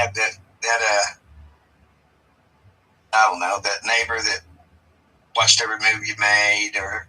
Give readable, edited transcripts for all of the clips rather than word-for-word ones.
have that I don't know, that neighbor that watched every move you made, or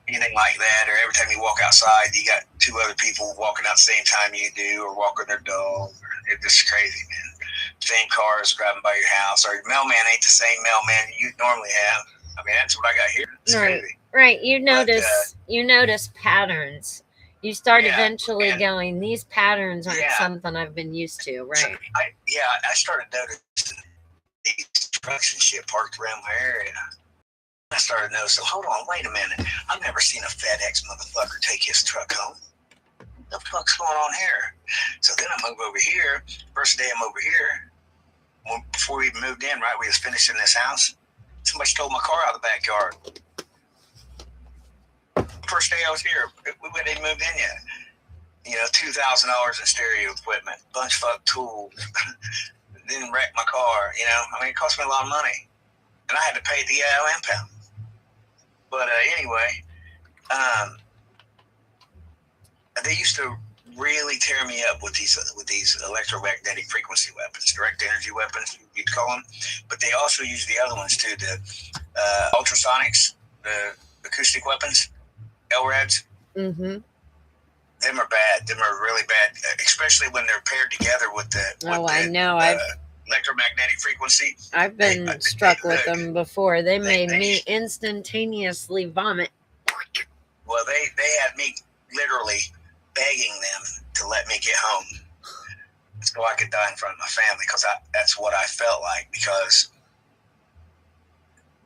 anything like that, or every time you walk outside, you got two other people walking out the same time you do, or walking their dog. It's just crazy, man. Same cars driving by your house, or your mailman ain't the same mailman you normally have. I mean, that's what I got here. It's crazy. Right. You notice patterns. You start eventually going, these patterns aren't something I've been used to, right? So I started noticing these trucks and shit parked around my area. I started noticing, hold on, wait a minute. I've never seen a FedEx motherfucker take his truck home. What the fuck's going on here? So then I moved over here. First day I'm over here, before we even moved in, right, we was finishing this house. Somebody stole my car out of the backyard. First day I was here, we hadn't even moved in yet. $2,000 in stereo equipment, bunch of fuck tools. Didn't wreck my car, it cost me a lot of money. And I had to pay the impound. But anyway, they used to really tear me up with these electromagnetic frequency weapons, direct energy weapons, you'd call them. But they also use the other ones too, the ultrasonics, the acoustic weapons, LRADs. Mm-hmm. Them are bad. Them are really bad, especially when they're paired together with the. I know. Electromagnetic frequency. I've been struck with them before. They made me instantaneously vomit. Well, they had me literally begging them to let me get home so I could die in front of my family, because that's what I felt like, because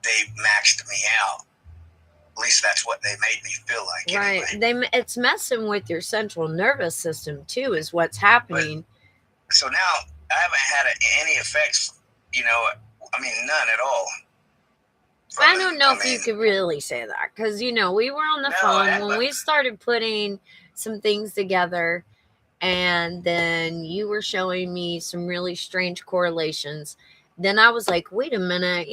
they maxed me out. At least that's what they made me feel like. Right. Anyway. It's messing with your central nervous system too, is what's happening. So now I haven't had any effects, none at all. I don't know if you could really say that, because, we were on the phone when we started putting some things together, and then you were showing me some really strange correlations. Then I was like, wait a minute,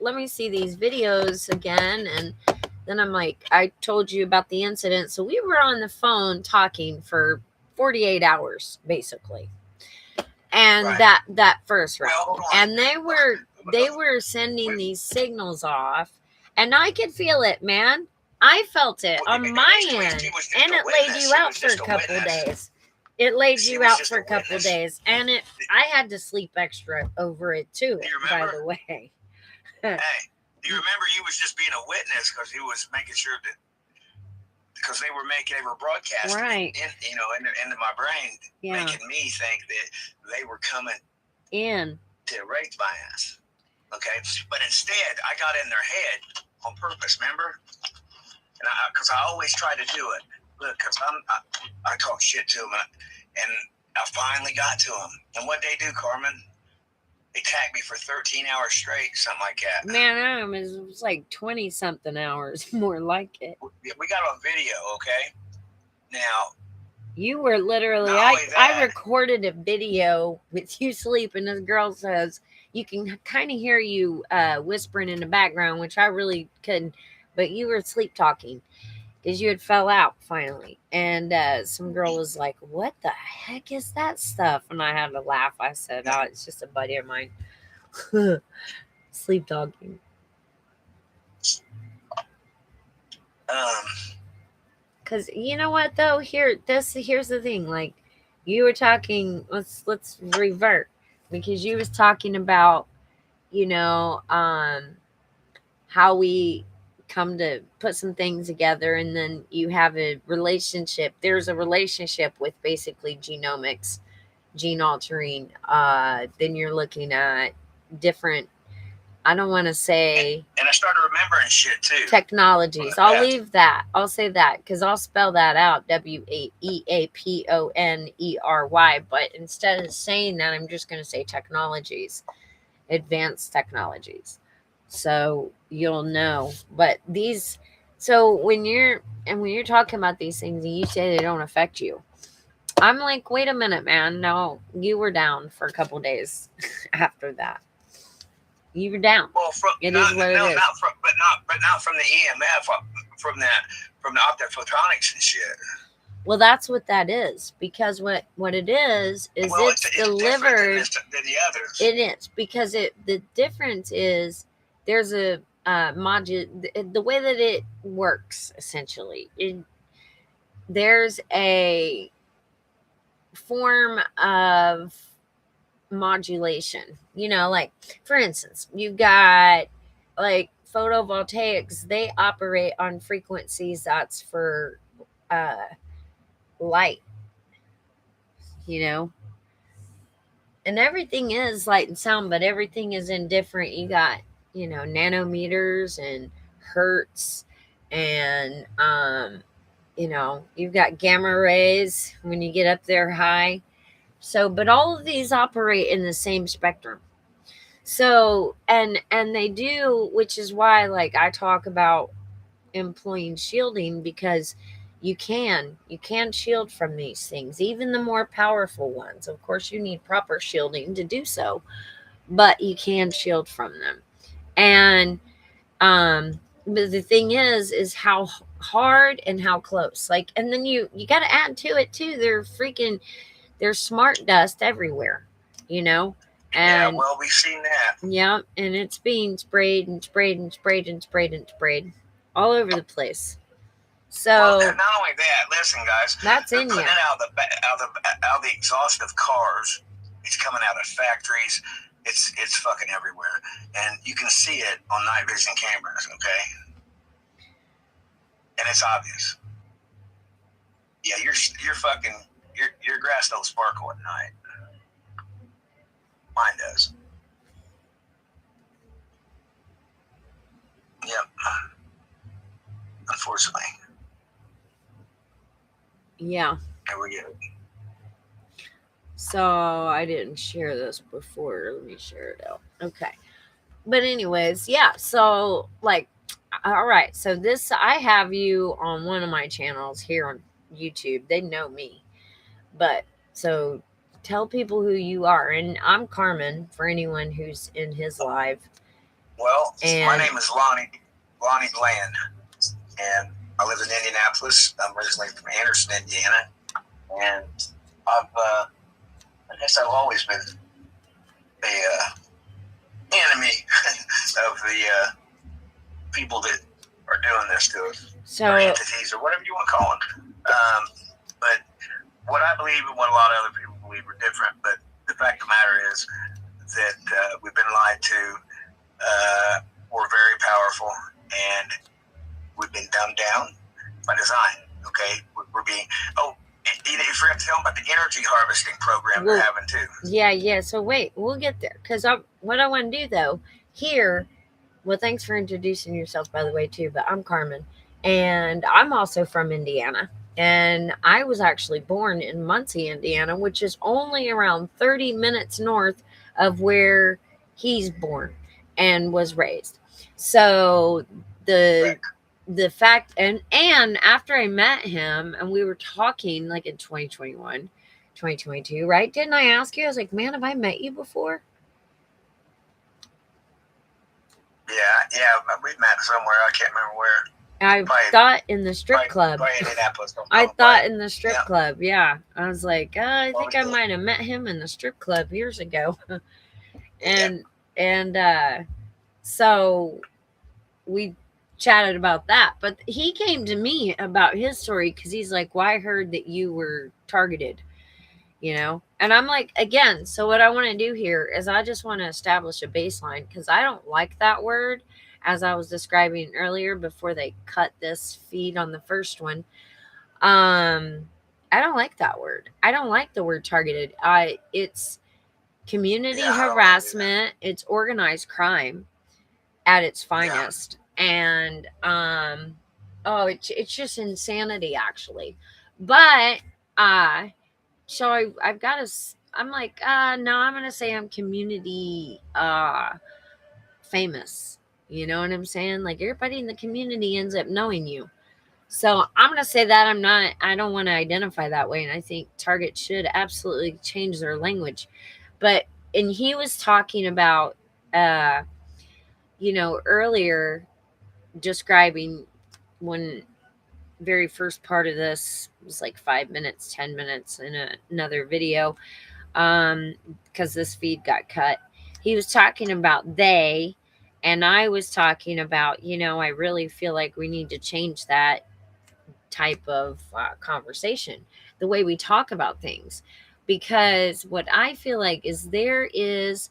let me see these videos again. And then I'm like, I told you about the incident. So we were on the phone talking for 48 hours, basically. And that first round, and they were sending these signals off, and I could feel it, man. I felt it on my end, and it laid you out for a couple of days. It laid you out for a couple of days, and I had to sleep extra over it too, by the way. Hey, do you remember you was just being a witness, because he was making sure that, because they were broadcasting into my brain, making me think that they were coming in to rape my ass. Okay, but instead I got in their head on purpose. Remember? And because I always try to do it. Look, because I talk shit to them, and I finally got to them. And what they do, Carmen? They tagged me for 13 hours straight, something like that. Man, it was like 20-something hours, more like it. We got on video, okay? Now, you were literally, I recorded a video with you sleeping. This girl says, you can kind of hear you whispering in the background, which I really couldn't, but you were sleep talking, because you had fell out finally. And some girl was like, what the heck is that stuff? And I had to laugh. I said, oh, it's just a buddy of mine. Sleep talking. Because you know what, though? Here's the thing. Like, you were talking, let's revert. Because you was talking about, how we come to put some things together, and then you have a relationship. There's a relationship with basically genomics, gene altering. Then you're looking at different, I don't want to say, and I started remembering shit too, technologies. I'll leave that. I'll say that, because I'll spell that out, WAEAPONERY. But instead of saying that, I'm just going to say technologies, advanced technologies. So you'll know. But so when you're talking about these things and you say they don't affect you, I'm like, wait a minute, man. No, you were down for a couple days after that. You were down. Well, but not from the EMF, from the optophotonics and shit. Well, that's what that is, because what it is Well, it's it's different delivered. than the others. It is, because the difference is there's a the way that it works essentially. There's a form of modulation. Like, for instance, you've got like photovoltaics. They operate on frequencies that's for uh, light. You know, and everything is light and sound, but everything is in different. You got nanometers and hertz, and you've got gamma rays when you get up there high. So, but all of these operate in the same spectrum. So, and they do, which is why, like, I talk about employing shielding, because you can shield from these things, even the more powerful ones. Of course, you need proper shielding to do so, but you can shield from them. And but the thing is how hard and how close. Like, and then you got to add to it too, there's smart dust everywhere, you know Yeah, and well, we've seen that. yeah, and it's being sprayed and sprayed and sprayed and sprayed and sprayed all over the place. Well, So not only that, listen, guys, that's they're in putting you. it out the exhaust of cars. It's coming out of factories. It's fucking everywhere, and you can see it on night vision cameras. Okay, and it's obvious. Yeah, you're fucking your grass don't sparkle at night. Mine does. Yep. Unfortunately. Yeah. There we go. So I didn't share this before. Let me share it out. Okay. But anyways, yeah. So, like, all right. So this, I have you on one of my channels here on YouTube. They know me. But so tell people who you are. And I'm Carmen for anyone who's in his live. Well, my And name is Lonnie Bland, and I live in Indianapolis. I'm originally from Anderson, Indiana, and I guess I've always been the enemy of the people that are doing this to us, so or entities, or whatever you want to call them. But what I believe and what a lot of other people believe are different. But the fact of the matter is that we've been lied to. We're very powerful, and we've been dumbed down by design. Okay, we're being. Oh, you forgot to tell them about the energy harvesting program they're having too. Yeah. So wait, we'll get there, because what I want to do though here. Well, thanks for introducing yourself, by the way, too. But I'm Carmen, and I'm also from Indiana. And I was actually born in Muncie, Indiana, which is only around 30 minutes north of where he's born and was raised. So the fact, and after I met him and we were talking like in 2021, 2022, right? Didn't I ask you? I was like, man, have I met you before? Yeah, we met somewhere. I can't remember where. I thought in the strip club. By Indianapolis. I thought in the strip club. Yeah, I was like, I think I might have met him in the strip club years ago. and so we chatted about that. But he came to me about his story because he's like, well, I heard that you were targeted. And I'm like, again, so what I want to do here is I just want to establish a baseline, because I don't like that word, as I was describing earlier before they cut this feed on the first one. I don't like that word. I don't like the word targeted. It's community harassment. It's organized crime at its finest. And it's just insanity, actually. But so I've got to. I'm like, no, I'm gonna say I'm community famous. You know what I'm saying? Like, everybody in the community ends up knowing you. So I'm gonna say that I'm not. I don't want to identify that way, and I think Target should absolutely change their language. And he was talking about, earlier, describing when very first part of this was like 5 minutes, 10 minutes in another video, because this feed got cut. He was talking about they, and I was talking about, I really feel like we need to change that type of conversation, the way we talk about things. Because what I feel like is there is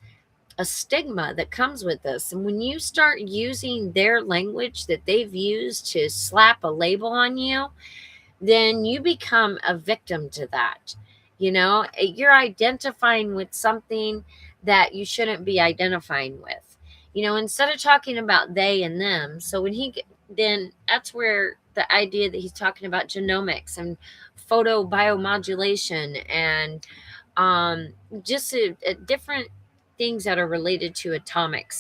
a stigma that comes with this. And when you start using their language that they've used to slap a label on you, then you become a victim to that. You're identifying with something that you shouldn't be identifying with. Instead of talking about they and them. So then that's where the idea that he's talking about genomics and photobiomodulation and just a different things that are related to atomic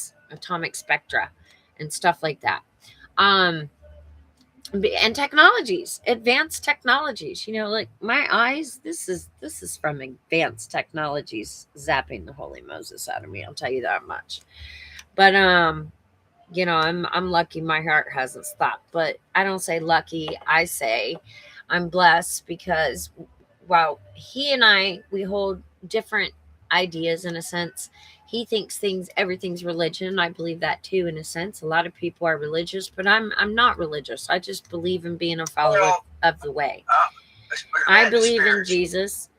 spectra, and stuff like that. Um, and technologies, advanced technologies. Like my eyes. This is from advanced technologies zapping the holy Moses out of me. I'll tell you that much. But I'm lucky my heart hasn't stopped. But I don't say lucky. I say I'm blessed because while he and we hold different ideas in a sense. He thinks everything's religion. I believe that too in a sense. A lot of people are religious, but I'm not religious. I just believe in being a follower Well, of the way. let's put it I that in believe in spiritual. Jesus.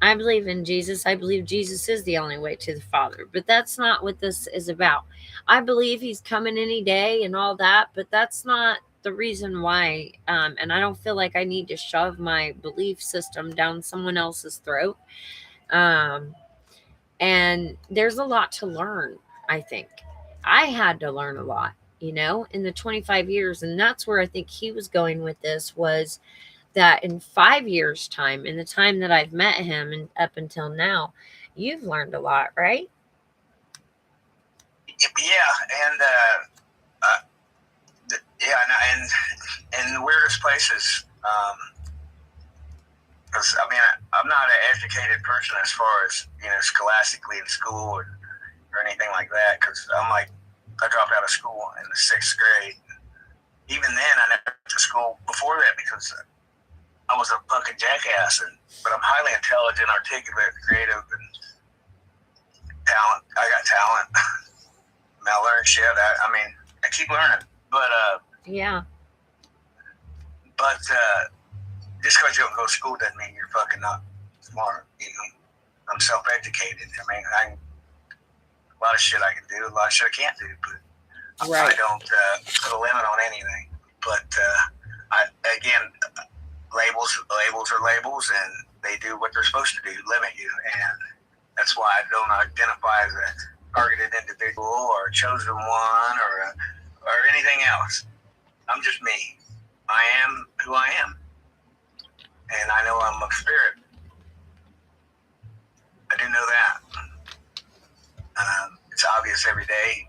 I believe in Jesus. I believe Jesus is the only way to the Father. But that's not what this is about. I believe he's coming any day and all that, but that's not the reason why. And I don't feel like I need to shove my belief system down someone else's throat. Um, and there's a lot to learn, I think. I had to learn a lot, in the 25 years. And that's where I think he was going with this, was that in 5 years' time, in the time that I've met him and up until now, you've learned a lot, right? Yeah, and yeah, and the weirdest places. Because I'm not an educated person as far as scholastically in school or anything like that. Because I dropped out of school in the 6th grade. Even then, I never went to school before that because I was a fucking jackass. But I'm highly intelligent, articulate, creative, and talent. I got talent. I learn shit. I keep learning. But Yeah. But just because you don't go to school doesn't mean you're fucking not smart. I'm self-educated. A lot of shit I can do, a lot of shit I can't do, but Right. I don't put a limit on anything. But again, labels are labels, and they do what they're supposed to do, limit you, and that's why I don't identify as a targeted individual or a chosen one or anything else. I'm just me. I am who I am, and I know I'm a spirit. I do know that. It's obvious every day.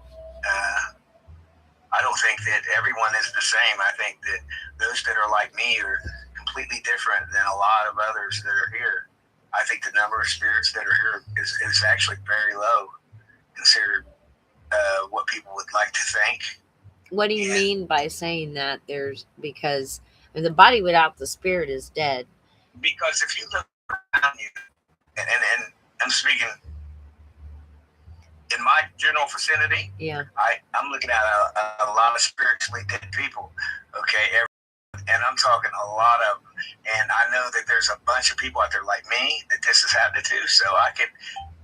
I don't think that everyone is the same. I think that those that are like me are completely different than a lot of others that are here. I think the number of spirits that are here is actually very low, considered what people would like to think. What do you mean by saying that? Because the body without the spirit is dead. Because if you look around you, and I'm speaking in my general vicinity, Yeah. I'm looking at a lot of spiritually dead people. Okay, and I'm talking a lot of them. And I know that there's a bunch of people out there like me that this is happening to. So I can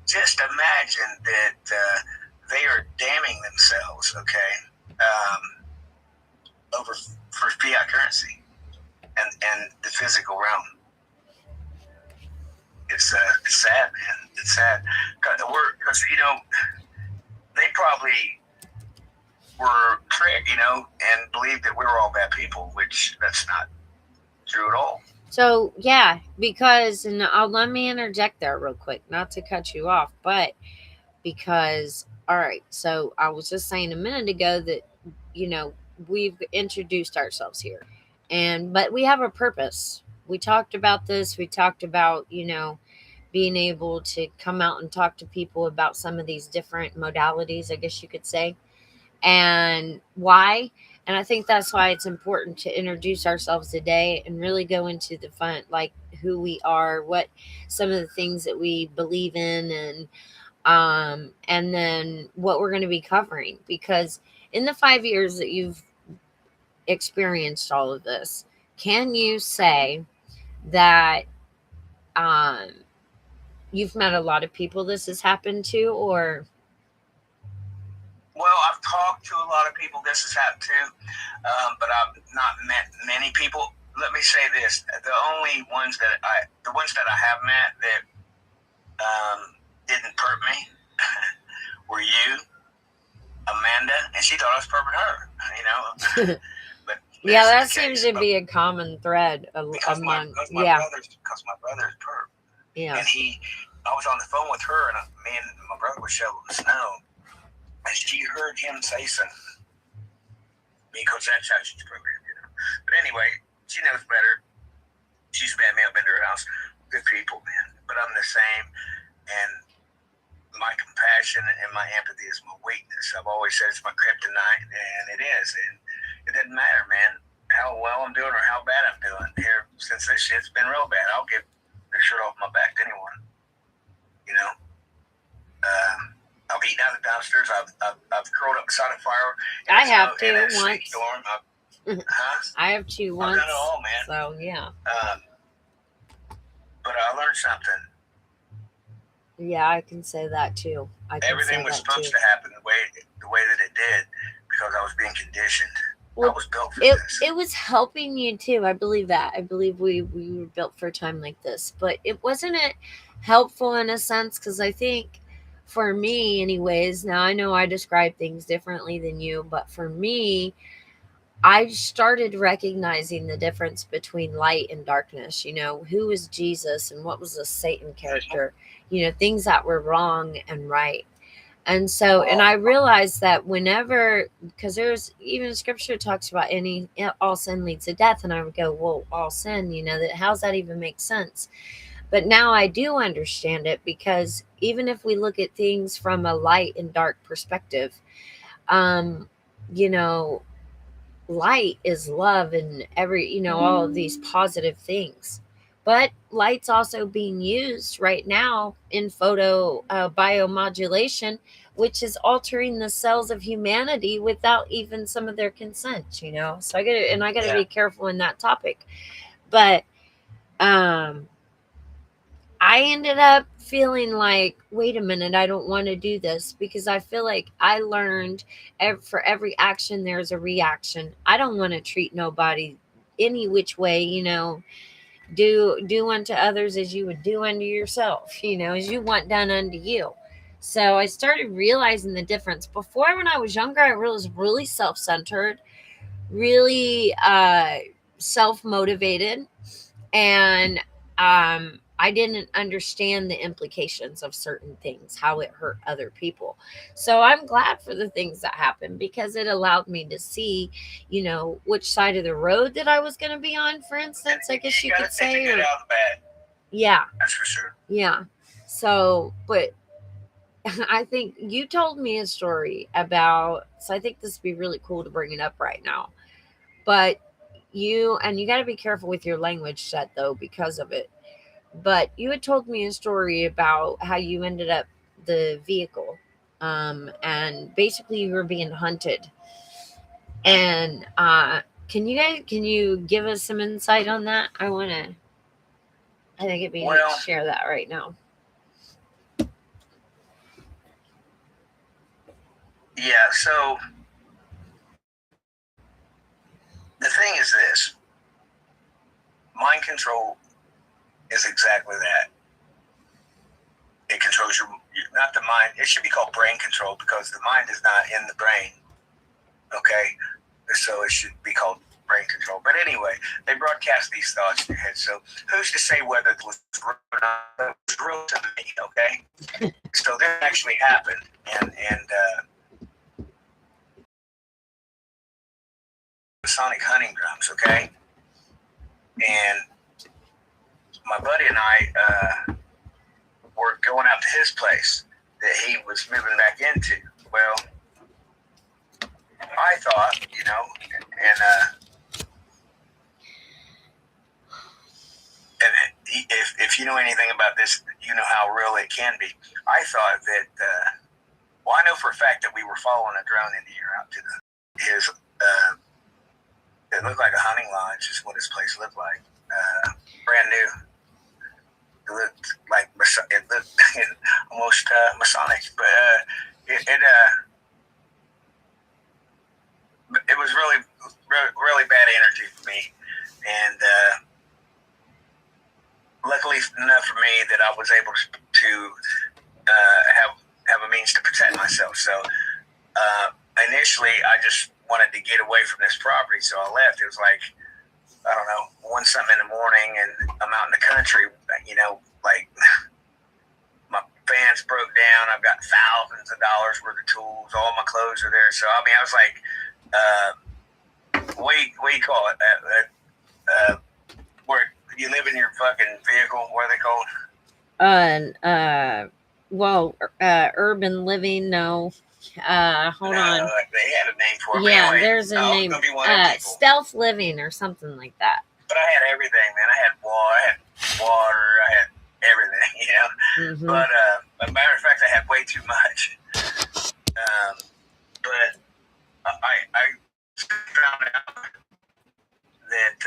just imagine that they are damning themselves, okay, over for fiat currency and the physical realm. It's sad, man. It's sad. Because they probably were tricked, and believed that we were all bad people, which that's not true at all. So yeah, because let me interject there real quick, not to cut you off, but because all right, so I was just saying a minute ago that we've introduced ourselves here, but we have a purpose. We talked about this. We talked about being able to come out and talk to people about some of these different modalities, I guess you could say. And why? And I think that's why it's important to introduce ourselves today and really go into the fun, like who we are, what some of the things that we believe in, and then what we're going to be covering. Because in the 5 years that you've experienced all of this, can you say that um, you've met a lot of people this has happened to, or Well, I've talked to a lot of people this has happened to, but I've not met many people. Let me say this: the ones that I have met that didn't perp me were you, Amanda, and she thought I was perping her. You know, but yeah, that seems to be a common thread because among my yeah, brother's perp, yeah. and I was on the phone with her, and me and my brother were shoveling snow, and she heard him say something because that's how she's programmed, you know. But anyway, she knows better. She's met me. I've been to her house. Good people, man. But I'm the same, and my compassion and my empathy is my weakness. I've always said it's my kryptonite, and it is. And it doesn't matter, man, how well I'm doing or how bad I'm doing. Here, since this shit's been real bad, I'll give the shirt off my back to anyone. You know, I've eaten out of the dumpsters. I've curled up beside a fire. I have to once. Storm. I have to once. I've done it all, man. So yeah. But I learned something. Yeah, I can say that too. Everything was supposed to happen the way that it did because I was being conditioned. Well, I was built for this. It was helping you too. I believe that. I believe we were built for a time like this. But wasn't it helpful in a sense? Because I think for me, anyways, now I know I describe things differently than you, but for me, I started recognizing the difference between light and darkness. You know, who was Jesus and what was the Satan character? You know, things that were wrong and right. And so, and I realized that whenever, because there's even scripture talks about all sin leads to death. And I would go, well, all sin, you know, how's that even make sense? But now I do understand it, because even if we look at things from a light and dark perspective, you know, light is love and all of these positive things. But light's also being used right now in photo biomodulation, which is altering the cells of humanity without even some of their consent, you know. So I gotta be careful in that topic. But I ended up feeling like, wait a minute, I don't want to do this, because I feel like I learned for every action, there's a reaction. I don't want to treat nobody any which way, you know. Do unto others as you would do unto yourself, you know, as you want done unto you. So I started realizing the difference. Before, when I was younger, I was really self-centered, really self-motivated, and I didn't understand the implications of certain things, how it hurt other people. So I'm glad for the things that happened, because it allowed me to see, you know, which side of the road that I was going to be on, for instance, I guess you could say. Or, out of the bad. Yeah. That's for sure. Yeah. So, but I think you told me a story about, so I think this would be really cool to bring it up right now. But you got to be careful with your language set, though, because of it. But you had told me a story about how you ended up the vehicle, and basically you were being hunted. And can you give us some insight on that? I think it'd be neat to share that right now. Yeah, so the thing is this: mind control is exactly that. It controls not the mind. It should be called brain control, because the mind is not in the brain. Okay, so it should be called brain control. But anyway, they broadcast these thoughts in your head. So who's to say whether it was real or not? It was real to me. Okay, so this actually happened, and sonic hunting drums. Okay, and my buddy and I were going out to his place that he was moving back into. Well, I thought, and if you know anything about this, you know how real it can be. I thought that, I know for a fact that we were following a drone in the air out to his, it looked like a hunting lodge is what his place looked like. Brand new. It looked like, it looked almost Masonic, but it was really, really bad energy for me. And luckily enough for me that I was able to have a means to protect myself. So initially, I just wanted to get away from this property, so I left. It was like, I don't know, 1 something in the morning, and I'm out in the country, like my fence broke down. I've got thousands of dollars worth of tools. All my clothes are there. So, I mean, I was like, what do you call it? Where you live in your fucking vehicle, what are they called? Urban living, no. Hold on. They had a name for it. Yeah, anyway, there's a name. Stealth living or something like that. But I had everything, man. I had water, I had everything, Mm-hmm. But as a matter of fact, I had way too much. But I found out that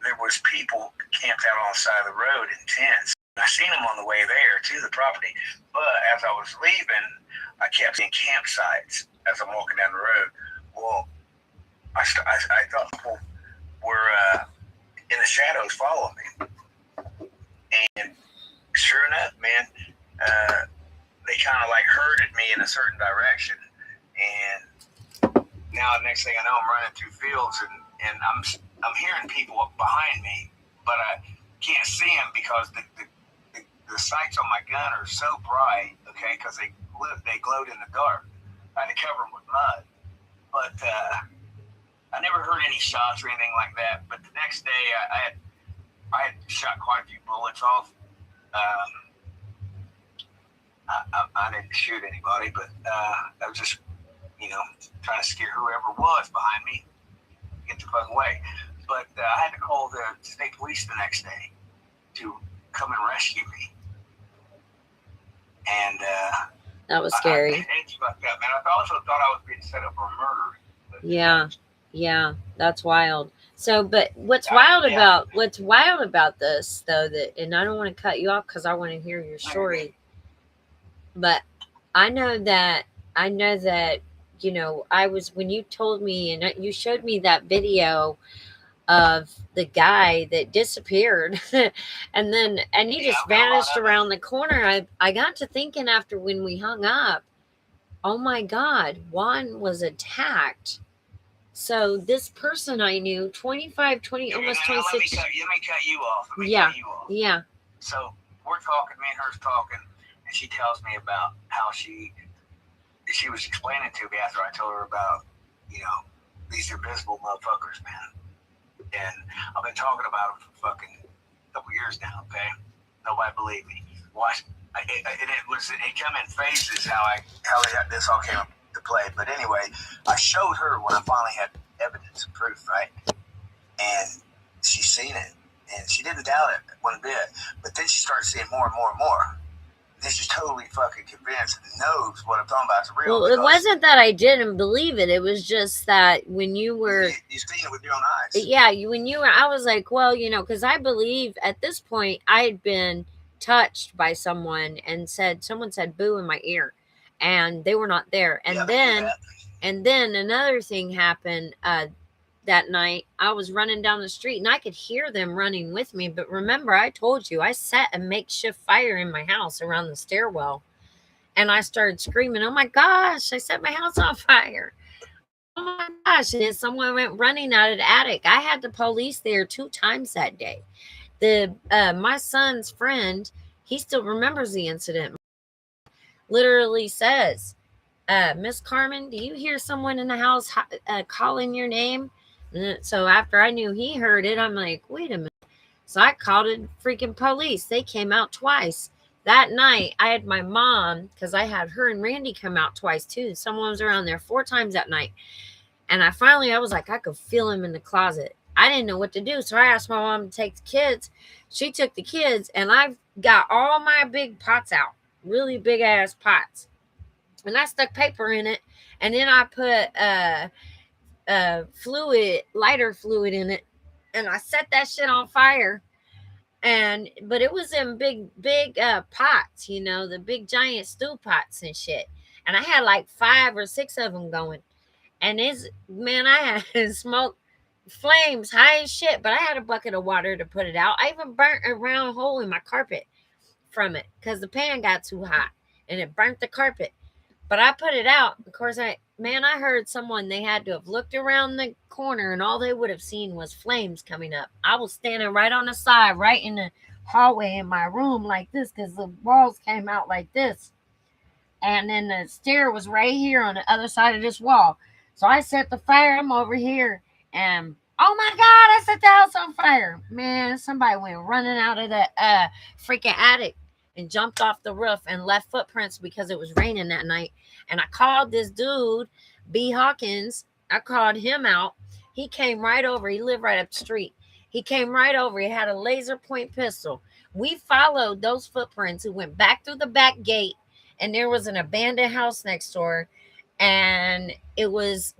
there was people camped out on the side of the road in tents. I seen them on the way there to the property, but as I was leaving, I kept seeing campsites as I'm walking down the road. Well, I thought people were in the shadows following me, and sure enough, man, they kind of like herded me in a certain direction, and now the next thing I know, I'm running through fields, and I'm hearing people behind me, but I can't see them because the sights on my gun are so bright, okay, because they glowed in the dark. I had to cover them with mud, but I never heard any shots or anything like that. But the next day, I had shot quite a few bullets off. I didn't shoot anybody, but I was just, trying to scare whoever was behind me, get the fuck away. But I had to call the state police the next day to come and rescue me. And that was scary. It's fucked up, man. I also thought I was being set up for a murder. Yeah, that's wild. So, but what's wild about this, though, and I don't want to cut you off because I want to hear your story. But I know that I was, when you told me and you showed me that video of the guy that disappeared and he just vanished around the corner. I got to thinking after when we hung up, oh my God, Juan was attacked. So this person I knew, 25, 20, almost 26. Let me cut you off. Yeah. So we're talking, me and her's talking, and she tells me about how she was explaining to me after I told her about, these invisible motherfuckers, man. And I've been talking about them for fucking couple years now, okay? Nobody believed me. Watch. It come in phases how this all came to play. But anyway, I showed her when I finally had evidence and proof, right? And she's seen it, and she didn't doubt it one bit. But then she started seeing more and more and more. Then she's totally fucking convinced and knows what I'm talking about is real. Well, it wasn't that I didn't believe it. It was just that when you were... You've seen it with your own eyes. Yeah, when you were... I was like, well, because I believe at this point I had been touched by someone and someone said boo in my ear, and they were not there. And then another thing happened that night. I was running down the street and I could hear them running with me. But remember, I told you I set a makeshift fire in my house around the stairwell, and I started screaming, oh my gosh, I set my house on fire. Oh my gosh. And then someone went running out of the attic. I had the police there 2 times that day. My son's friend, he still remembers the incident, literally says, Miss Carmen, do you hear someone in the house calling your name? And so after I knew he heard it, I'm like, wait a minute. So I called the freaking police. They came out twice. That night, I had my mom, because I had her and Randy come out twice too. Someone was around there 4 times that night. And I was like, I could feel him in the closet. I didn't know what to do. So I asked my mom to take the kids. She took the kids, and I got all my big pots out, really big ass pots. And I stuck paper in it. And then I put lighter fluid in it. And I set that shit on fire. But it was in big pots, the big giant stew pots and shit. And I had like 5 or 6 of them going. And I had smoke flames high as shit, but I had a bucket of water to put it out. I even burnt a round hole in my carpet from it because the pan got too hot and it burnt the carpet. But I put it out. Of course, I heard someone, they had to have looked around the corner and all they would have seen was flames coming up. I was standing right on the side, right in the hallway in my room like this because the walls came out like this. And then the stair was right here on the other side of this wall. So I set the fire. I'm over here, and oh my God, I set the house on fire. Man, somebody went running out of the freaking attic and jumped off the roof and left footprints because it was raining that night. And I called this dude, B. Hawkins. I called him out. He came right over. He lived right up the street. He came right over. He had a laser point pistol. We followed those footprints. He went back through the back gate, and there was an abandoned house next door, and there was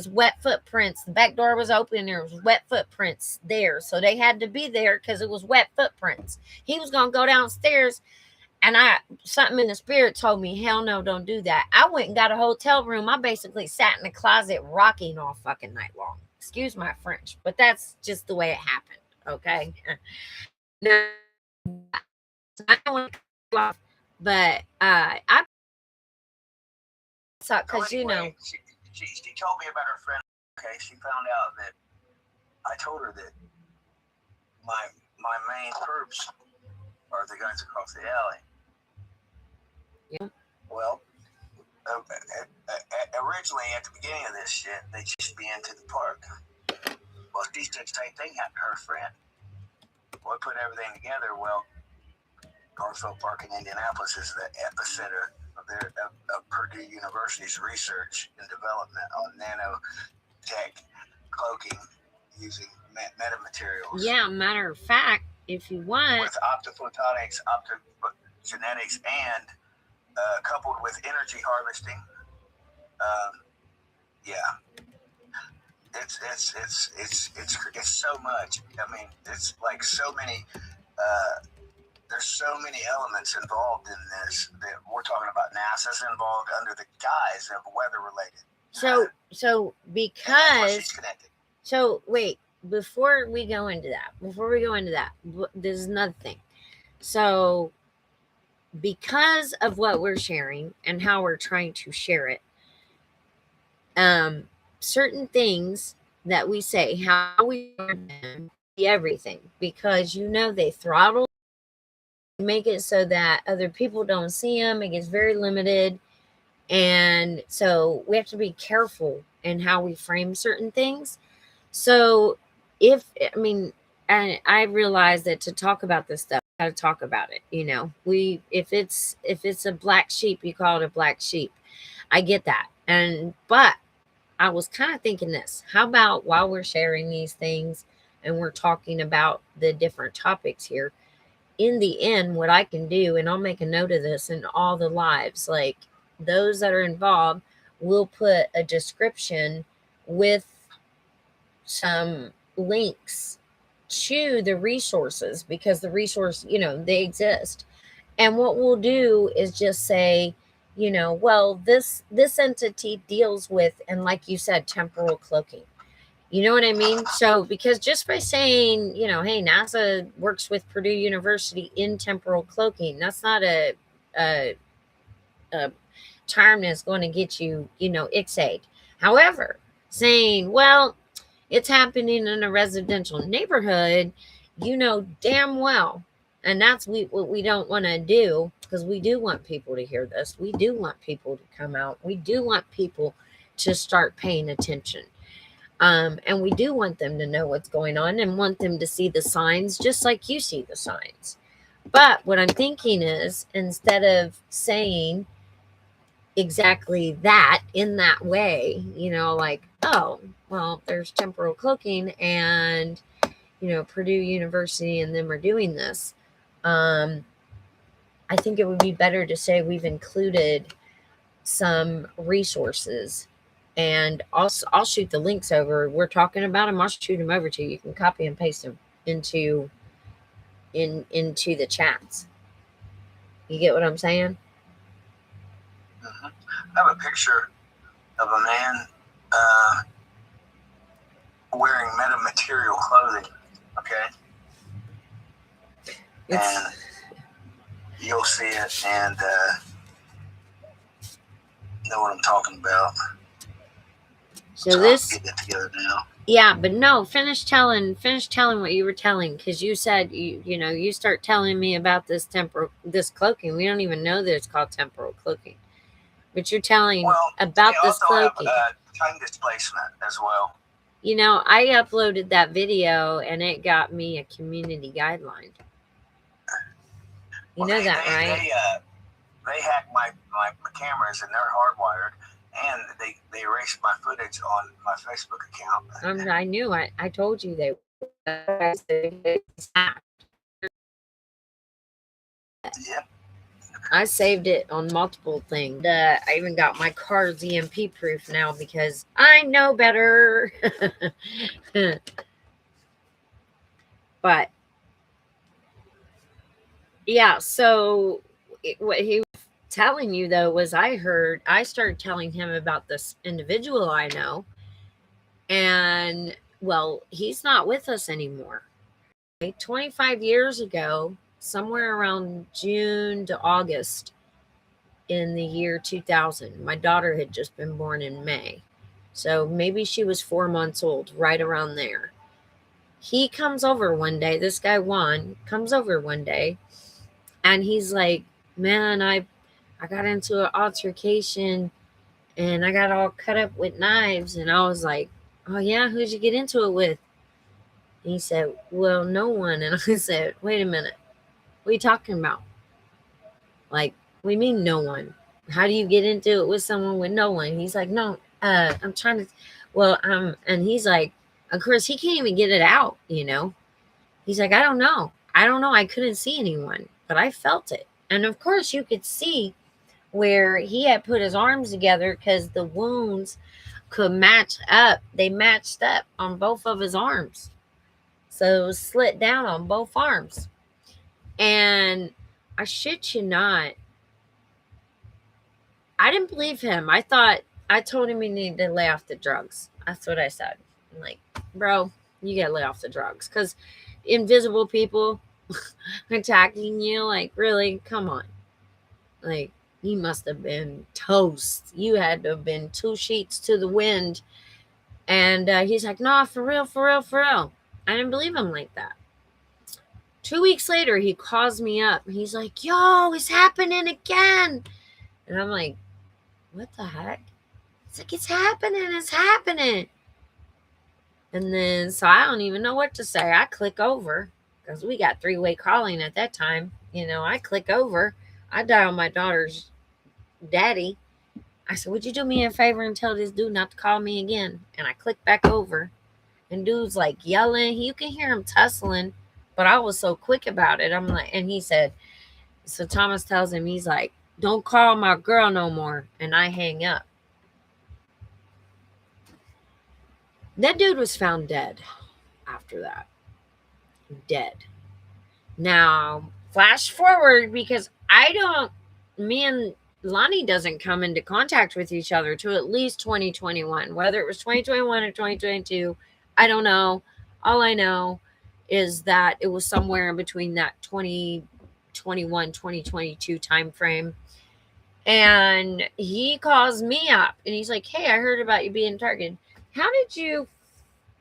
wet footprints. The back door was open. There was wet footprints there, so they had to be there because it was wet footprints. He was gonna go downstairs, and something in the spirit told me, hell no, don't do that. I went and got a hotel room. I basically sat in the closet rocking all fucking night long. Excuse my French, but that's just the way it happened. Okay. Now, I don't want to cut off, but I saw because she told me about her friend. Okay, she found out that I told her that my main perps are the guys across the alley. Yeah. Well, originally at the beginning of this shit, they just be into the park. Well, she said the same thing happened to her friend. Well, put everything together. Well, Garfield Park in Indianapolis is the epicenter of Purdue University's research and development on nanotech cloaking using metamaterials. Yeah, matter of fact, if you want, with optophotonics, optogenetics, and coupled with energy harvesting. Yeah, it's so much. I mean, it's like so many. There's so many elements involved in this that we're talking about. NASA's involved under the guise of weather related. So wait, before we go into that, there's another thing. So because of what we're sharing and how we're trying to share it, certain things that we say, how we learn them, everything, because they throttle, make it so that other people don't see them. It gets very limited, and so we have to be careful in how we frame certain things. So I realize that to talk about this stuff, how to talk about it. If it's a black sheep, you call it a black sheep. I get that, but I was kind of thinking this: how about while we're sharing these things and we're talking about the different topics here, in the end, what I can do, and I'll make a note of this in all the lives, like those that are involved, will put a description with some links to the resources, because the resource, they exist. And what we'll do is just say, well, this entity deals with, and like you said, temporal cloaking. You know what I mean? So, because just by saying, hey, NASA works with Purdue University in temporal cloaking, that's not a term that's going to get you, ixade. However, saying, well, it's happening in a residential neighborhood, damn well. And that's what we don't want to do, because we do want people to hear this. We do want people to come out. We do want people to start paying attention. And we do want them to know what's going on and want them to see the signs just like you see the signs. But what I'm thinking is, instead of saying exactly that in that way, like, oh, well, there's temporal cloaking and, Purdue University and them are doing this. I think it would be better to say we've included some resources, and I'll shoot the links over. We're talking about them. I'll shoot them over to you. You can copy and paste them into the chats. You get what I'm saying? I have a picture of a man wearing metamaterial clothing. Okay, and you'll see it and know what I'm talking about. So this, getting it together now. Yeah, but no, finish telling what you were telling, because you said you start telling me about this cloaking. We don't even know that it's called temporal cloaking, but you're telling about this cloaking. Time displacement as well. I uploaded that video and it got me a community guideline. You know that, right? They hacked my cameras and they're hardwired, and they erased my footage on my Facebook account. I knew. I told you they. Yep. I saved it on multiple things. I even got my car's EMP proof now because I know better. But yeah, so what he was telling you though was I started telling him about this individual I know, and well, he's not with us anymore. 25 years ago, somewhere around June to August in the year 2000, my daughter had just been born in May. So maybe she was 4 months old, right around there. He comes over one day, this guy Juan comes over one day, and he's like, man, I got into an altercation and I got all cut up with knives. And I was like, oh yeah, who'd you get into it with? And he said, well, no one. And I said, wait a minute, what are you talking about? Like, we mean no one. How do you get into it with someone with no one? He's like, no, I'm trying to, and he's like, of course, he can't even get it out, He's like, I don't know. I couldn't see anyone, but I felt it. And of course, you could see where he had put his arms together because the wounds could match up. They matched up on both of his arms. So it was slit down on both arms. And I shit you not, I didn't believe him. I told him he needed to lay off the drugs. That's what I said. I'm like, bro, you gotta lay off the drugs. Because invisible people attacking you, like, really? Come on. Like, you must have been toast. You had to have been 2 sheets to the wind. And he's like, no, for real, for real, for real. I didn't believe him like that. 2 weeks later, he calls me up. He's like, yo, it's happening again. And I'm like, what the heck? It's like, it's happening. And then, so I don't even know what to say. I click over, because we got 3-way calling at that time. I click over. I dial my daughter's daddy. I said, would you do me a favor and tell this dude not to call me again? And I click back over. And dude's like yelling. You can hear him tussling. But I was so quick about it. I'm like, and he said, so Thomas tells him, he's like, don't call my girl no more. And I hang up. That dude was found dead after that. Dead. Now, flash forward, because me and Lonnie doesn't come into contact with each other to at least 2021. Whether it was 2021 or 2022, I don't know. All I know is that it was somewhere in between that 2021, 2022 time frame. And he calls me up and he's like, hey, I heard about you being targeted. How did you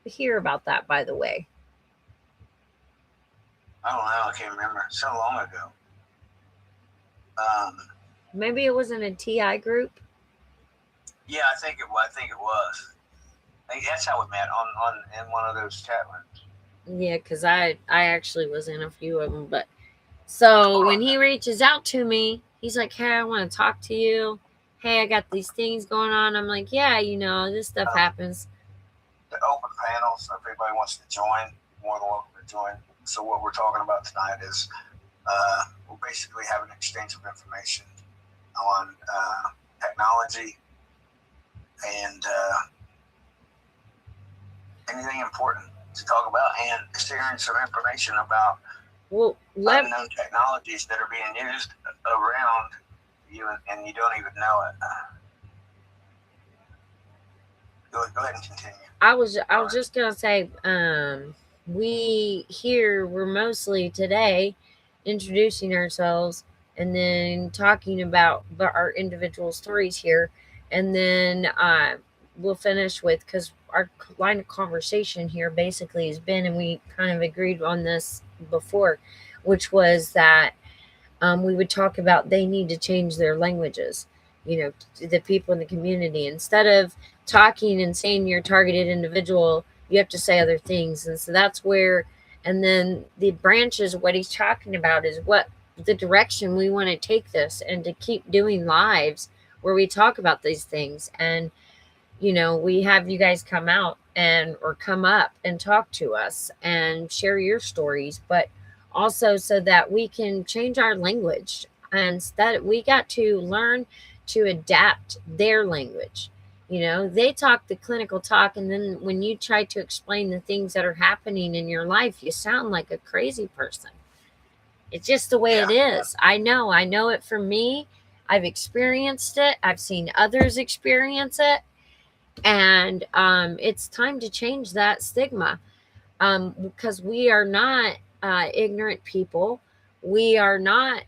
hear about that, by the way? I don't know. I can't remember. So long ago. Maybe it was in a TI group. Yeah, I think it was. That's how we met in one of those chat rooms. Yeah, because I actually was in a few of them, but So when he reaches out to me, he's like, hey, I want to talk to you. Hey, I got these things going on. I'm like, yeah, this stuff happens. The open panels, if anybody wants to join, more than welcome to join. So what we're talking about tonight is we'll basically have an exchange of information on technology and anything important to talk about, and sharing some information about unknown technologies that are being used around you and you don't even know it. Go ahead and continue. I was just gonna say, we're mostly today introducing ourselves and then talking about our individual stories here, and then we'll finish with, because our line of conversation here basically has been, and we kind of agreed on this before, which was that we would talk about they need to change their languages, to the people in the community. Instead of talking and saying your targeted individual, you have to say other things. And so that's where, and then the branches, what he's talking about is what the direction we want to take this, and to keep doing lives where we talk about these things. And, we have you guys come out or come up and talk to us and share your stories, but also so that we can change our language, and that we got to learn to adapt their language. They talk the clinical talk, and then when you try to explain the things that are happening in your life, you sound like a crazy person. It's just the way it is. I know it for me. I've experienced it. I've seen others experience it. And it's time to change that stigma, because we are not ignorant people. We are not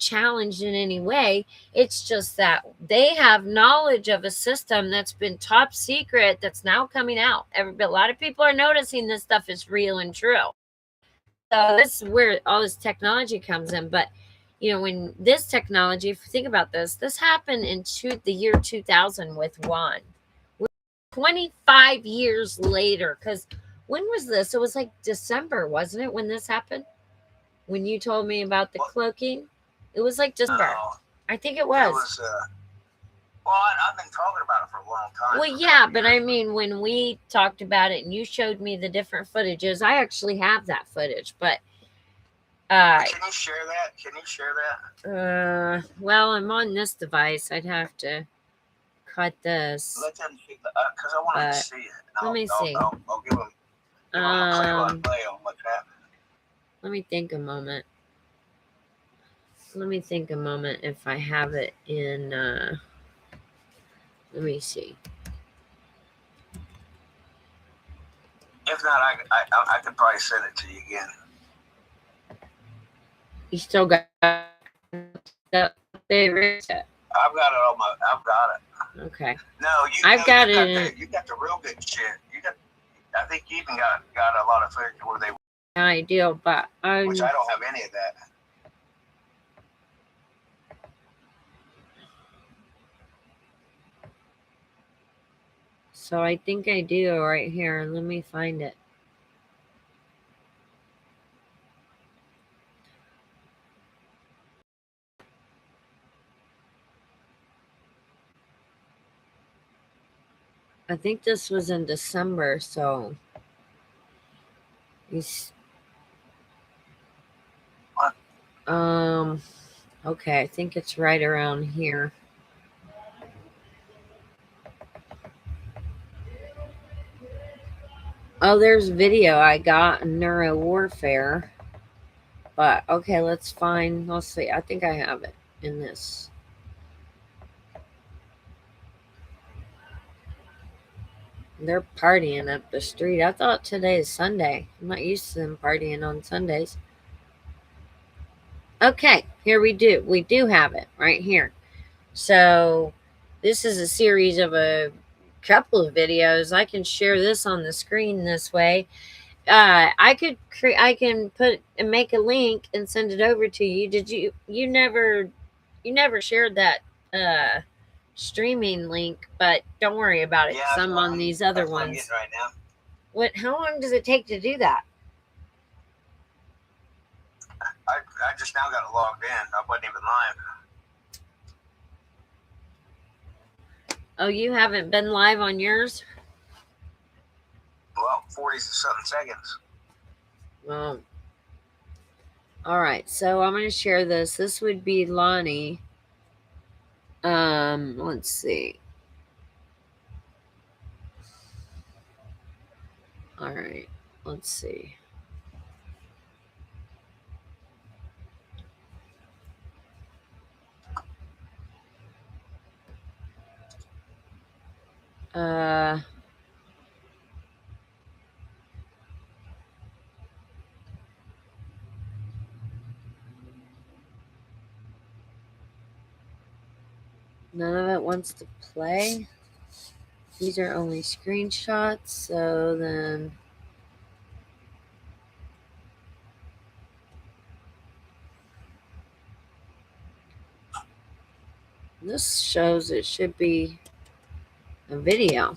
challenged in any way. It's just that they have knowledge of a system that's been top secret, that's now coming out. A lot of people are noticing this stuff is real and true. So this is where all this technology comes in. But when this technology, if you think about this happened in the year 2000 with Juan. 25 years later, because when was this? It was like December, wasn't it, when this happened? When you told me about the cloaking? It was like December. I think it was. Well, I've been talking about it for a long time. Well, yeah, but I mean, when we talked about it and you showed me the different footages, I actually have that footage, but can you share that? Well, I'm on this device. I'd have to cut this. Let them see because I want to see it. Let me see. I'll give them a play on what's happening. Let me think a moment. If I have it in. Let me see. If not, I could probably send it to you again. You still got that favorite? I've got it. Okay. No, I've got it. You got the real good shit. I think you even got a lot of footage where they. I do, but which I don't have any of that. So I think I do right here. Let me find it. I think this was in December, so okay, I think it's right around here. Oh, there's video I got in neuro warfare. But okay, let's see. I think I have it in this. They're partying up the street. I thought today is Sunday. I'm not used to them partying on Sundays. Okay, here we do. We do have it right here. So this is a series of a couple of videos. I can share this on the screen this way. I can put and make a link and send it over to you. Did you never shared that streaming link, but don't worry about it. Yeah, I'm on these other ones. Right now. How long does it take to do that? I just now got logged in. I wasn't even live. Oh, you haven't been live on yours? Well, 40-something seconds. Well, all right. So I'm going to share this. This would be Lonnie. Let's see. All right. Let's see. None of it wants to play. These are only screenshots, so then this shows it should be a video.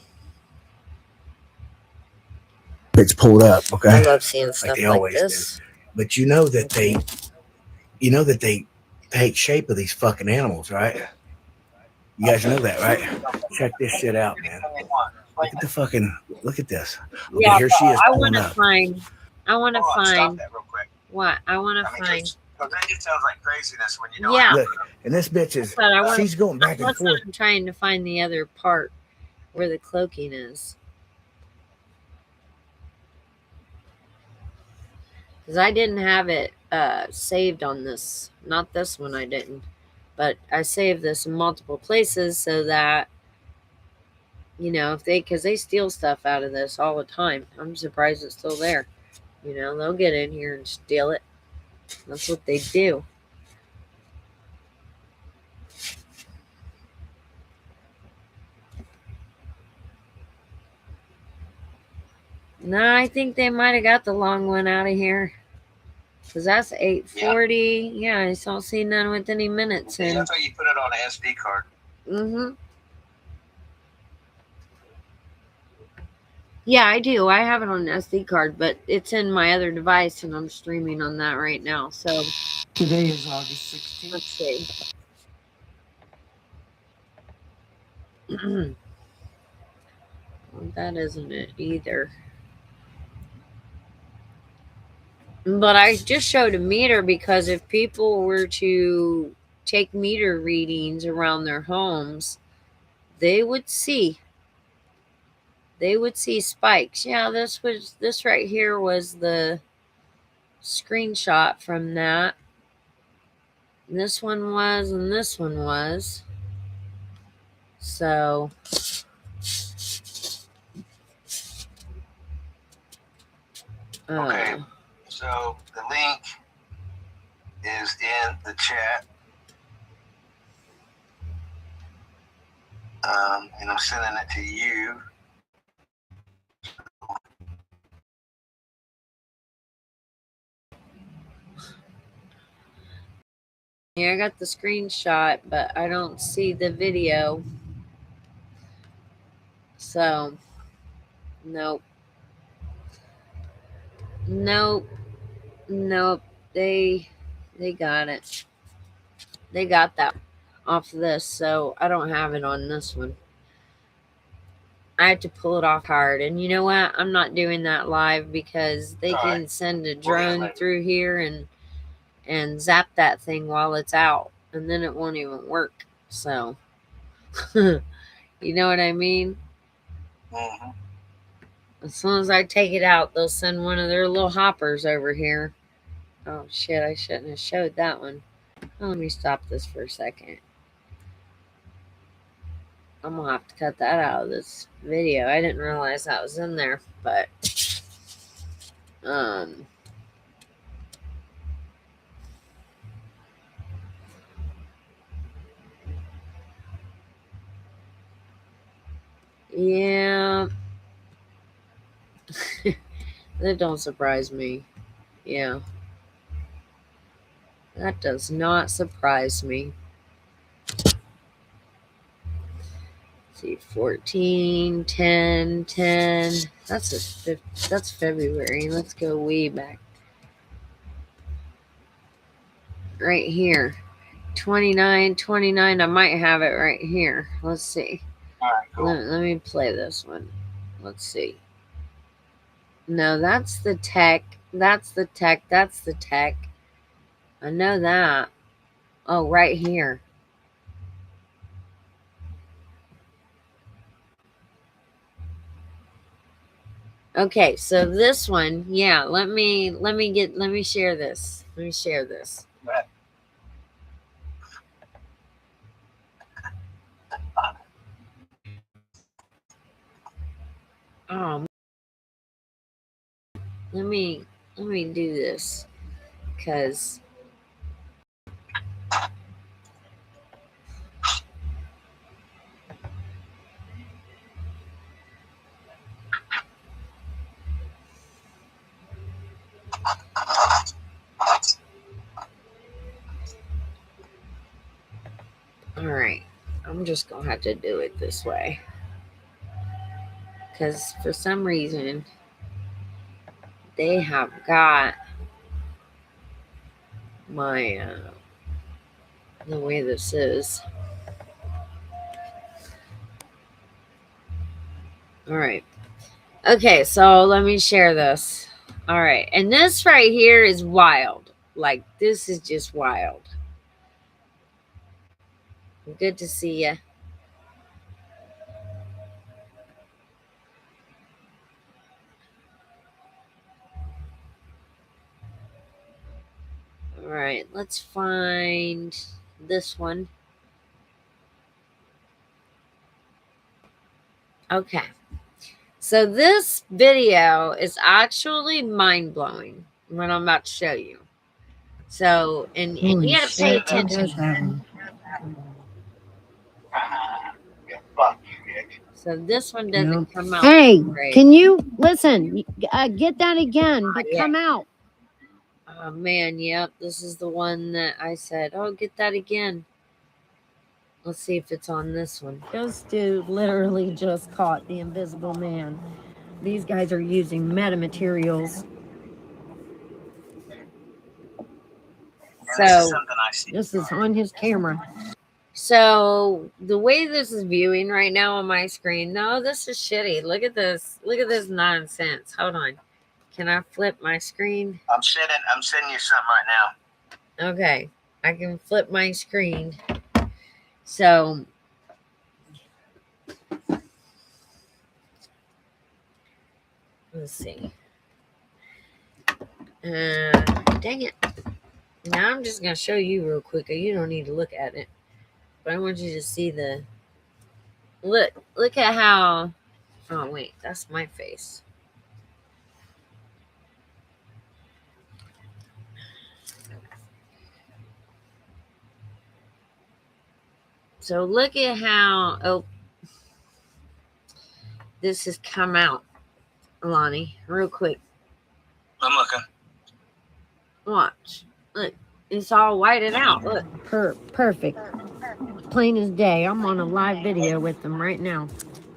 It's pulled up, okay? I love seeing stuff like this. Do. But you know that they take shape of these fucking animals, right? You guys know that, right? Check this shit out, man. Look at the fucking, look at this. Okay, Yeah, here she is. I want to find. Stop that real quick. What? I want to find. Because that just sounds like craziness when you know. Yeah. Look, and this bitch is, she's going back and forth. I'm trying to find the other part where the cloaking is. Because I didn't have it saved on this. Not this one, I didn't. But I saved this in multiple places so that, you know, because they steal stuff out of this all the time. I'm surprised it's still there. You know, they'll get in here and steal it. That's what they do. No, I think they might have got the long one out of here. Because that's 840. Yeah, I don't see none with any minutes in. That's why you put it on an SD card. Mm-hmm. Yeah, I do. I have it on an SD card, but it's in my other device, and I'm streaming on that right now. So today is August 16th. Let's see. Well, that isn't it either. But I just showed a meter because if people were to take meter readings around their homes, they would see spikes. Yeah, this right here was the screenshot from that. This one was, and this one was. So okay. So the link is in the chat. And I'm sending it to you. Yeah, I got the screenshot, but I don't see the video. So, nope. They got it. They got that off this, so I don't have it on this one. I have to pull it off hard. And you know what? I'm not doing that live because they can send a drone through here and zap that thing while it's out, and then it won't even work. So, you know what I mean? Mm-hmm. As soon as I take it out, they'll send one of their little hoppers over here. Oh shit, I shouldn't have showed that one. Oh, let me stop this for a second. I'm gonna have to cut that out of this video. I didn't realize that was in there, but yeah. That don't surprise me. Yeah. That does not surprise me. Let's see, 14, 10, 10. That's February. Let's go way back. right here. 29, 29. I might have it right here. Let's see. All right, cool. Let me play this one. Let's see. No, that's the tech. That's the tech. That's the tech. I know that. Oh, right here. Okay, so this one, yeah, let me share this. Let me share this. Oh, let me do this because all right, I'm just gonna have to do it this way because for some reason they have got my the way this is. All right. Okay, so let me share this. All right, and this right here is wild. Like this is just wild. Good to see you. All right, let's find this one. Okay. So this video is actually mind-blowing what I'm about to show you. So, and you Holy got to pay shit, he attention. does have them. So this one doesn't come out. Hey, great. can you listen? Get that again, but Yeah. come out. Oh man, yep. This is the one that I said, oh, get that again. Let's see if it's on this one. This dude literally just caught the invisible man. These guys are using metamaterials. So this is something I see. This is on his camera. So the way this is viewing right now on my screen, no, this is shitty. Look at this. Look at this nonsense. Hold on. Can I flip my screen? I'm sending you something right now. Okay. I can flip my screen. So let's see. Dang it. Now I'm just gonna show you real quick. You don't need to look at it. But I want you to see the look at how oh wait, that's my face. So look at how this has come out, Lonnie, real quick. I'm looking. Watch. Look, it's all whited out. Look. Perfect. Plain as day. I'm on a live video with them right now.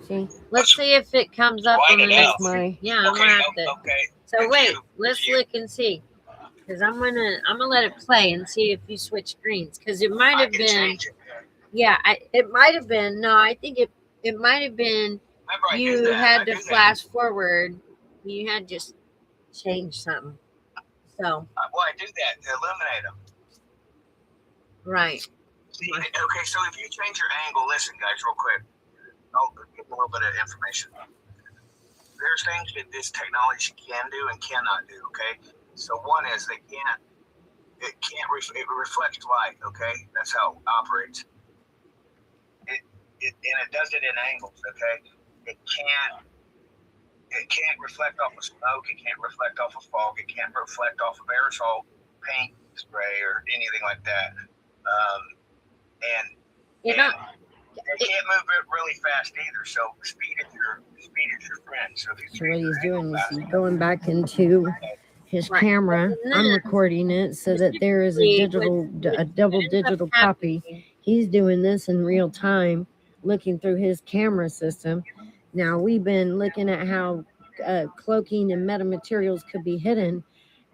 See? Let's see if it comes up on the next my. Yeah, I'm gonna have to. Okay. So wait, let's look and see. Because I'm gonna let it play and see if you switch screens. Because it might have been. Yeah, it might have been. No, I think it might have been. You had to flash forward. You had just changed something. So. Well, I do that to eliminate them. Right. See, okay, so if you change your angle, listen, guys, real quick. I'll give a little bit of information. There's things that this technology can do and cannot do. Okay, so one is it reflects light. Okay, that's how it operates. And it does it in angles. Okay, it can't reflect off of smoke. It can't reflect off of fog. It can't reflect off of aerosol paint spray or anything like that. And it can't move it really fast either. So speed is your friend. So what he's doing is he's going back into his camera. I'm recording it so that there is a double digital copy. He's doing this in real time, looking through his camera system. Now we've been looking at how cloaking and metamaterials could be hidden,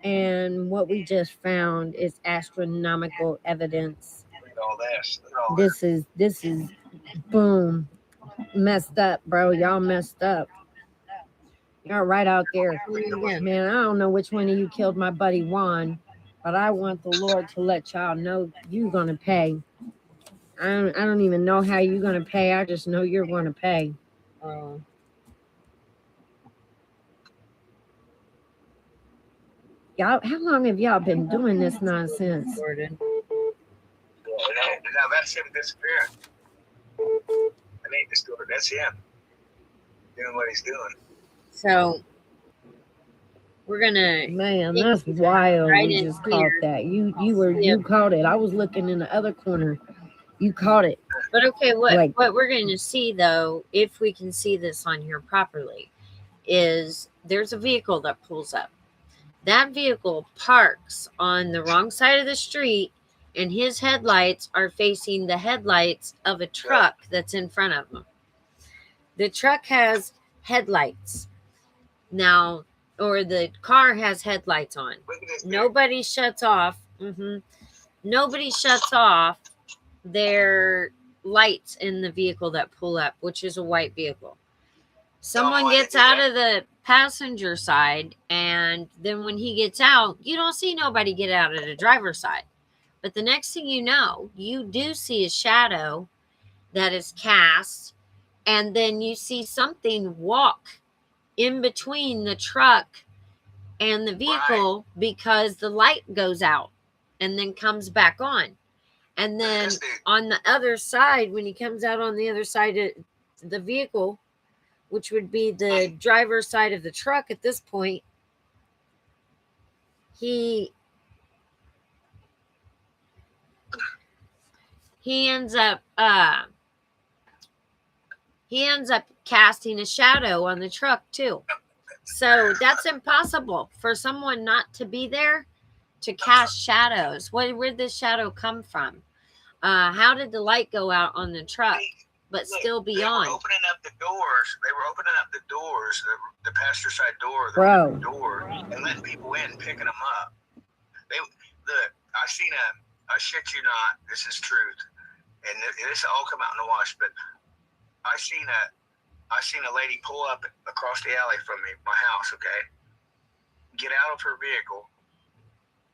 And what we just found is astronomical evidence. Look at all this. Look at all This is boom. Messed up, bro. Y'all messed up. Y'all right out there. Yeah. Man, I don't know which one of you killed my buddy Juan, but I want the Lord to let y'all know you're gonna pay. I don't even know how you're gonna pay. I just know you're gonna pay. Y'all, how long have y'all been doing this nonsense? Now that's him disappearing. I need this door. That's him doing what he's doing. So we're gonna. Man, that's wild. Right You in just here. caught that. You caught it. I was looking in the other corner. You caught it. But okay, Like- what we're going to see though, if we can see this on here properly, is there's a vehicle that pulls up. That vehicle parks on the wrong side of the street, and his headlights are facing the headlights of a truck that's in front of him. The truck has headlights now, or the car has headlights on. Look at this dude. Nobody shuts off. Nobody shuts off their lights in the vehicle that pull up, which is a white vehicle. Someone why gets they do out that? of the passenger side, and then when he gets out, you don't see nobody get out of the driver's side. But the next thing you know, you do see a shadow that is cast, and then you see something walk in between the truck and the vehicle because the light goes out and then comes back on. And then This dude. on the other side, when he comes out on the other side of the vehicle, which would be the driver's side of the truck at this point, he ends up casting a shadow on the truck too. So that's impossible for someone not to be there to cast shadows. Where'd this shadow come from? How did the light go out on the truck but still be on? They were opening up the doors. The passenger side door, Bro. door, and letting people in, picking them up. I shit you not, this is truth, and this all come out in the wash. But I seen a lady pull up across the alley from my house. Okay, get out of her vehicle,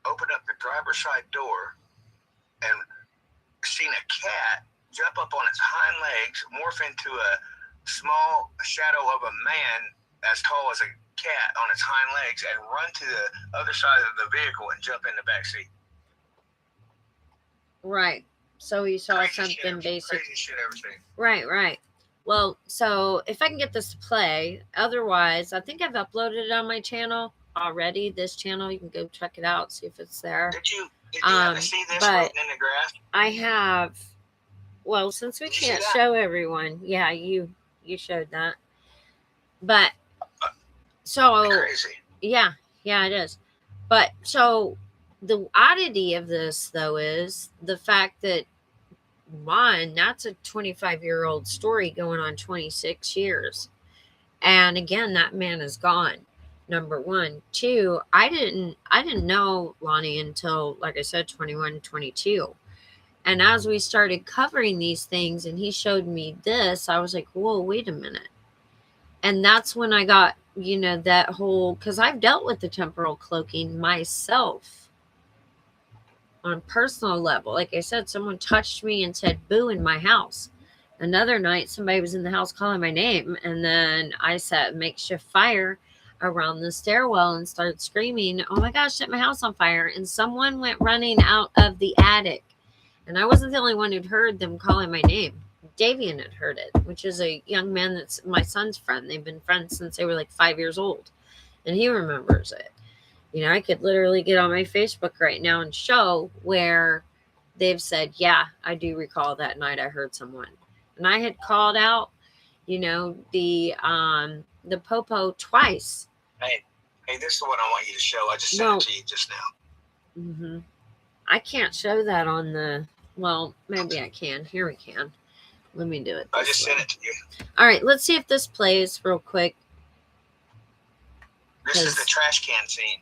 open up the driver's side door, and seen a cat jump up on its hind legs, morph into a small shadow of a man as tall as a cat on its hind legs, and run to the other side of the vehicle and jump in the back seat. Right. So he saw something basic. Crazy shit ever seen. Right. Well, so if I can get this to play, otherwise, I think I've uploaded it on my channel already. This channel, you can go check it out, see if it's there. Did you have to see this but floating in the grass? I have. Well, since we Did you can't see that? show everyone, yeah, you showed that. But so Crazy. yeah, it is. But so the oddity of this though is the fact that one, that's a 25-year-old story going on 26 years. And again, that man is gone. Number one. Two, I didn't know Lonnie until, like I said, 21, 22. And as we started covering these things and he showed me this, I was like, whoa, wait a minute. And that's when I got, that whole, because I've dealt with the temporal cloaking myself on a personal level. Like I said, someone touched me and said boo in my house. Another night, somebody was in the house calling my name, and then I set makeshift fire around the stairwell and started screaming, oh my gosh, set my house on fire. And someone went running out of the attic. And I wasn't the only one who'd heard them calling my name. Davian had heard it, which is a young man that's my son's friend. They've been friends since they were like 5 years old. And he remembers it. I could literally get on my Facebook right now and show where they've said, yeah, I do recall that night I heard someone. And I had called out, the Popo twice. Hey, this is what I want you to show. I just sent it to you just now. Mm-hmm. I can't show that on the, well, maybe I can. Here we can. Let me do it. I just sent it to you. All right, let's see if this plays real quick. This is the trash can scene.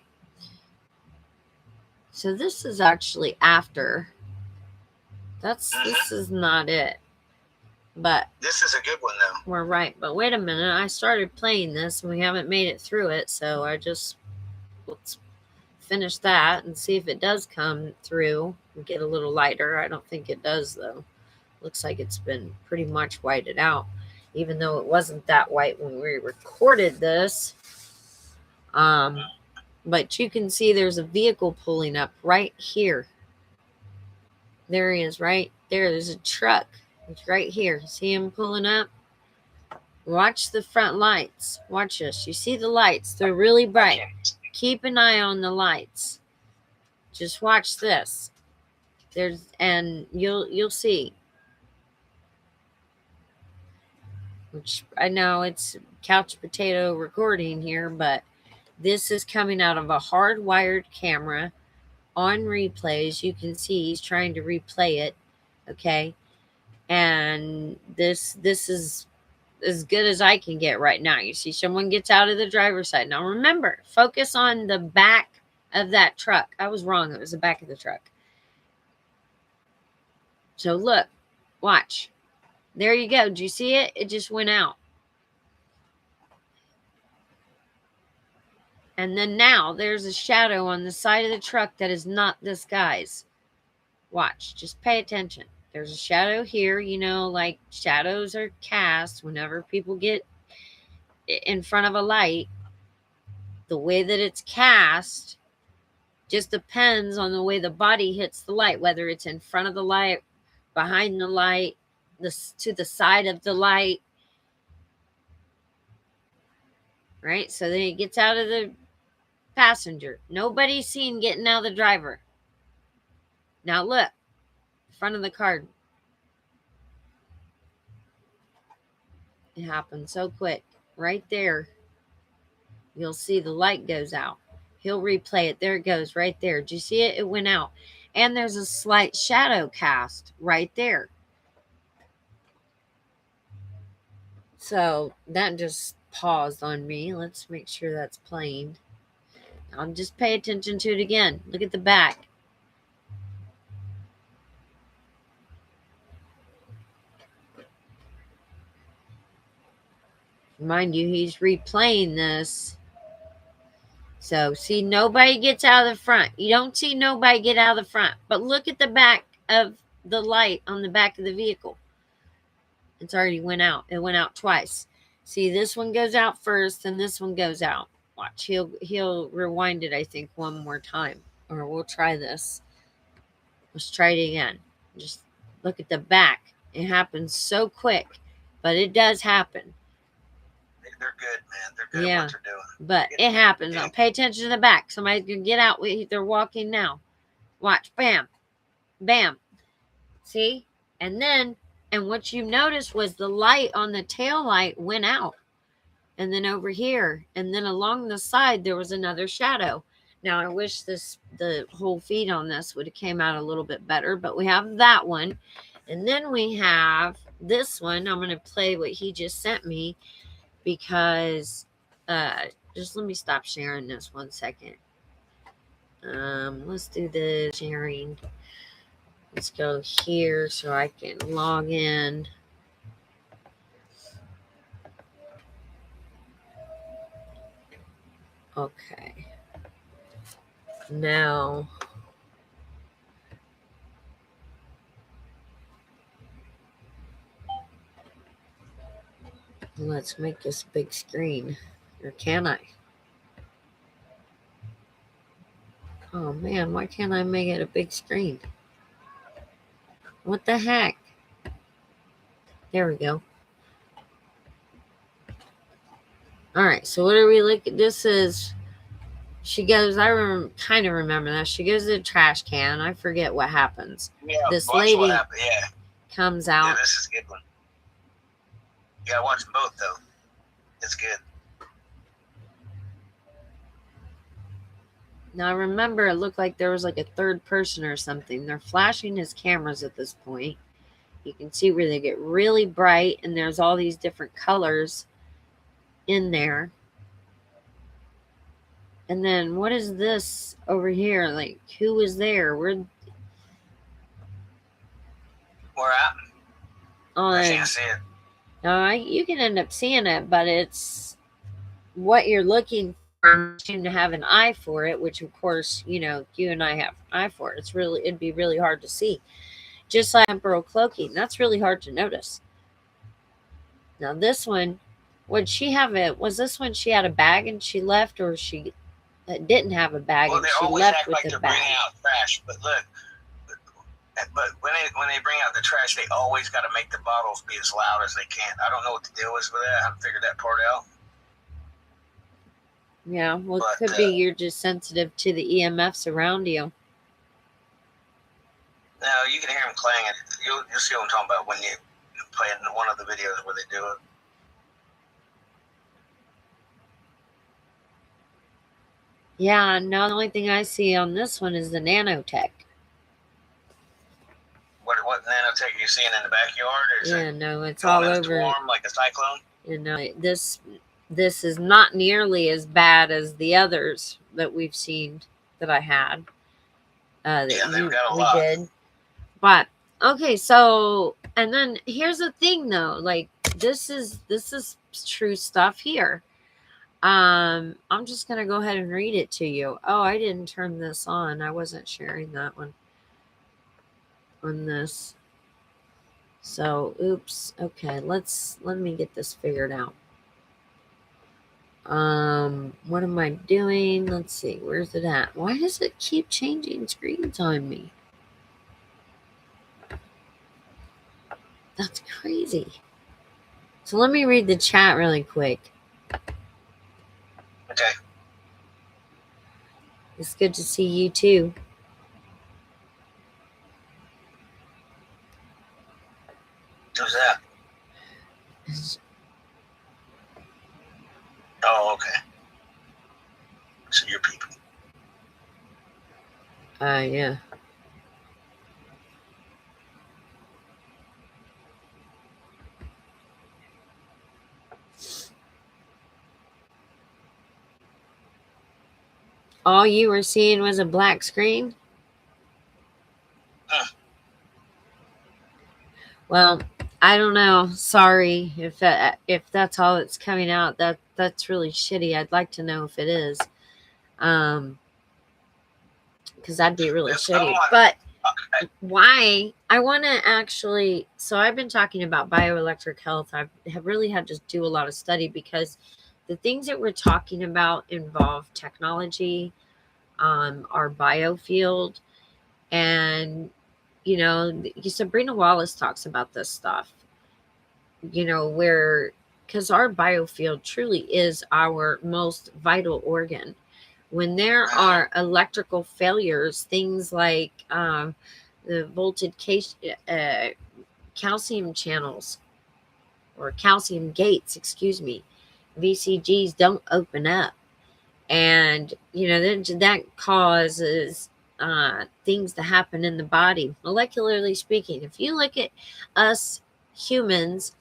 So this is actually after. This is not it. But this is a good one though. We're right. But wait a minute, I started playing this and we haven't made it through it, so let's finish that and see if it does come through and get a little lighter. I don't think it does though. Looks like it's been pretty much whited out, even though it wasn't that white when we recorded this. But you can see there's a vehicle pulling up right here. There he is, right there. There's a truck. It's right here. See him pulling up? Watch the front lights. Watch this. You see the lights? They're really bright. Keep an eye on the lights. Just watch this. And you'll see. Which I know it's couch potato recording here, but this is coming out of a hardwired camera on replays. You can see he's trying to replay it. Okay. And this is as good as I can get right now. You see someone gets out of the driver's side. Now remember, focus on the back of that truck. I was wrong. It was the back of the truck. So look, watch. There you go. Do you see it? It just went out. And then now there's a shadow on the side of the truck that is not this guy's. Watch. Just pay attention. There's a shadow here. You know, like shadows are cast whenever people get in front of a light. The way that it's cast just depends on the way the body hits the light, whether it's in front of the light, behind the light, to the side of the light. Right? So then it gets out of the passenger. Nobody's seen getting out of the driver. Now look, front of the car. It happened so quick. Right there, you'll see the light goes out. He'll replay it. There it goes right there. Do you see it? It went out. And there's a slight shadow cast right there. So that just paused on me. Let's make sure that's playing. I'll just pay attention to it again. Look at the back. Mind you, he's replaying this. So, see, nobody gets out of the front. You don't see nobody get out of the front. But look at the back of the light on the back of the vehicle. It's already went out. It went out twice. See, this one goes out first, and this one goes out. Watch, he'll rewind it, I think, one more time. Or we'll try this. Let's try it again. Just look at the back. It happens so quick, but it does happen. They're good, man. They're good at what they're doing. But it happens. Now pay attention to the back. Somebody's going to get out. They're walking now. Watch. Bam. Bam. See? And what you noticed was the light on the tail light went out. And then over here. And then along the side, there was another shadow. Now, I wish the whole feed on this would have came out a little bit better. But we have that one. And then we have this one. I'm going to play what he just sent me. Because just let me stop sharing this 1 second. Let's do the sharing. Let's go here so I can log in. Okay. Now let's make this big screen. Or can I? Oh man, why can't I make it a big screen? What the heck? There we go. All right, so what are we looking? This is, she goes, I kind of remember that. She goes to the trash can. I forget what happens. Yeah, this lady comes out. Yeah, this is a good one. You gotta watch them both, though. It's good. Now, I remember it looked like there was like a third person or something. They're flashing his cameras at this point. You can see where they get really bright, and there's all these different colors in there. And then what is this over here? Like, who was there? Where at? I can't see it. You can end up seeing it, but it's what you're looking for. You to have an eye for it, which of course, you and I have an eye for it. It'd be really hard to see. Just like temporal cloaking, that's really hard to notice. Now this one, would she have it? Was this one she had a bag and she left, or she didn't have a bag and she left with a bag? Bring out trash, but look. But when they bring out the trash, they always got to make the bottles be as loud as they can. I don't know what the deal is with that. I haven't figured that part out. Yeah, well, it could be you're just sensitive to the EMFs around you. No, you can hear them clanging. You'll see what I'm talking about when you play in one of the videos where they do it. Yeah, now the only thing I see on this one is the nanotech. What nanotech are you seeing in the backyard? No, it's all over. Storm, like a cyclone? This is not nearly as bad as the others that we've seen that I had. They've got a lot. Did. But okay, so and then here's the thing though, like this is true stuff here. I'm just gonna go ahead and read it to you. Oh, I didn't turn this on. I wasn't sharing that one on this. So oops. Okay, let me get this figured out. What am I doing? Let's see, where's it at? Why does it keep changing screens on me? That's crazy. So let me read the chat really quick. Okay. It's good to see you too. Who's that? Oh, okay. So you're people. Yeah. All you were seeing was a black screen? Well, I don't know. Sorry if that's all that's coming out. That's really shitty. I'd like to know if it is, because that'd be really shitty. But why? I want to actually. So I've been talking about bioelectric health. I have really had to do a lot of study because the things that we're talking about involve technology, our biofield, and Sabrina Wallace talks about this stuff. Because our biofield truly is our most vital organ. When there are electrical failures, things like the voltage calcium channels or calcium gates, VCGs don't open up. And, that causes things to happen in the body, molecularly speaking. If you look at us humans,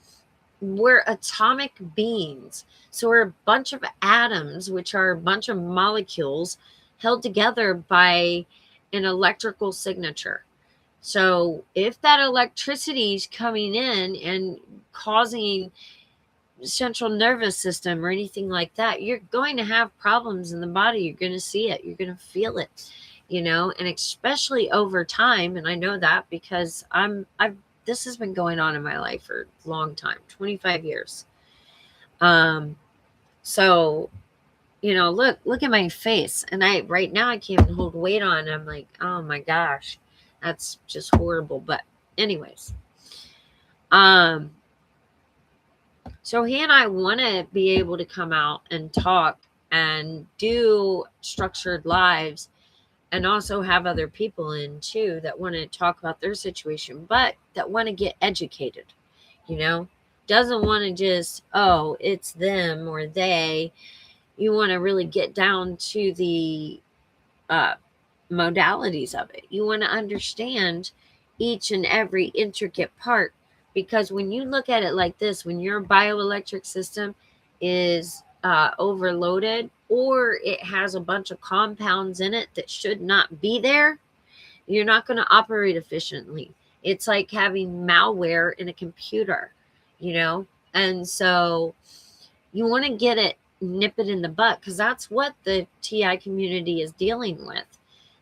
we're atomic beings. So we're a bunch of atoms, which are a bunch of molecules held together by an electrical signature. So if that electricity is coming in and causing central nervous system or anything like that, you're going to have problems in the body. You're going to see it. You're going to feel it, and especially over time. And I know that because this has been going on in my life for a long time, 25 years. So, look at my face. And right now I can't even hold weight on. I'm like, oh my gosh, that's just horrible. But anyways, so he and I want to be able to come out and talk and do structured lives and also have other people in too that want to talk about their situation, but that want to get educated, doesn't want to just, oh, it's them or they. You want to really get down to the modalities of it. You want to understand each and every intricate part, because when you look at it like this, when your bioelectric system is overloaded, or it has a bunch of compounds in it that should not be there, you're not going to operate efficiently. It's like having malware in a computer, you know? And so you want to get it, nip it in the butt, because that's what the TI community is dealing with.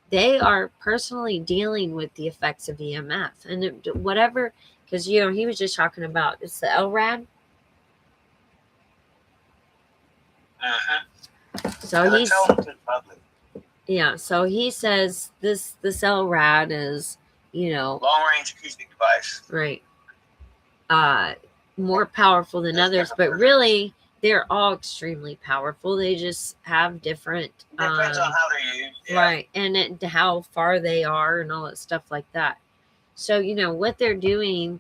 They are personally dealing with the effects of EMF and whatever, because, you know, he was just talking about it's the LRAD. So he's, yeah, so he says this LRAD is, you know, long range acoustic device, right, more powerful than others, but really they're all extremely powerful. They just have different depends on how they're used, right, and how far they are and all that stuff like that. So, you know, what they're doing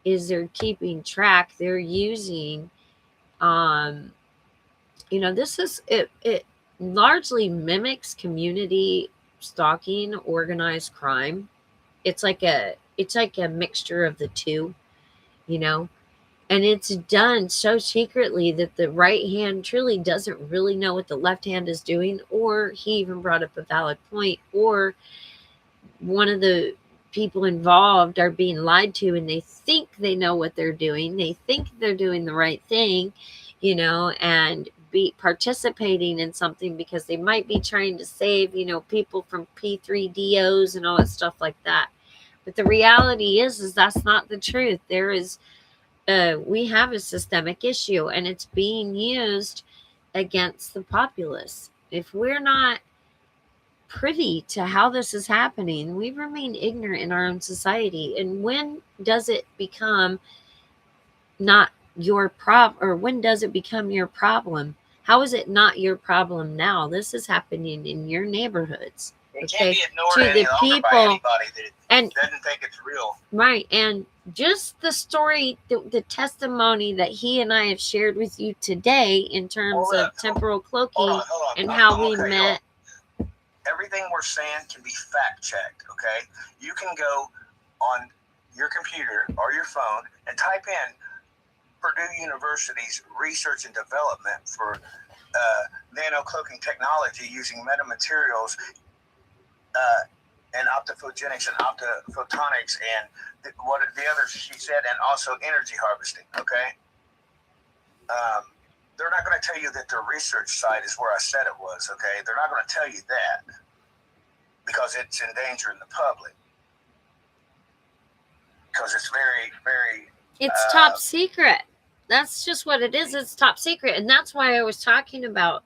is they're keeping track. They're using you know, this is it largely mimics community stalking, organized crime. It's like a mixture of the two, you know, and it's done so secretly that the right hand truly doesn't really know what the left hand is doing. Or he even brought up a valid point, or one of the people involved are being lied to and they think they know what they're doing. They think they're doing the right thing, you know, and be participating in something because they might be trying to save, you know, people from P3DOs and all that stuff like that. But the reality is that's not the truth. There is we have a systemic issue, and it's being used against the populace. If we're not privy to how this is happening, we remain ignorant in our own society. And when does it become not your problem, or when does it become your problem? How is it not your problem now? This is happening in your neighborhoods. It can't be ignored to any the longer people, by anybody that and doesn't think it's real. Right. And just the story, the testimony that he and I have shared with you today in terms of temporal cloaking hold on. and how we met. Everything we're saying can be fact checked, okay? You can go on your computer or your phone and type in Purdue University's research and development for nano-cloaking technology using metamaterials and optophotonics and optophotonics and what the others she said, and also energy harvesting, okay? They're not going to tell you that the research site is where I said it was, okay? They're not going to tell you that because it's endangering the public. Because it's very, very... It's top secret. That's just what it is. It's top secret. And that's why I was talking about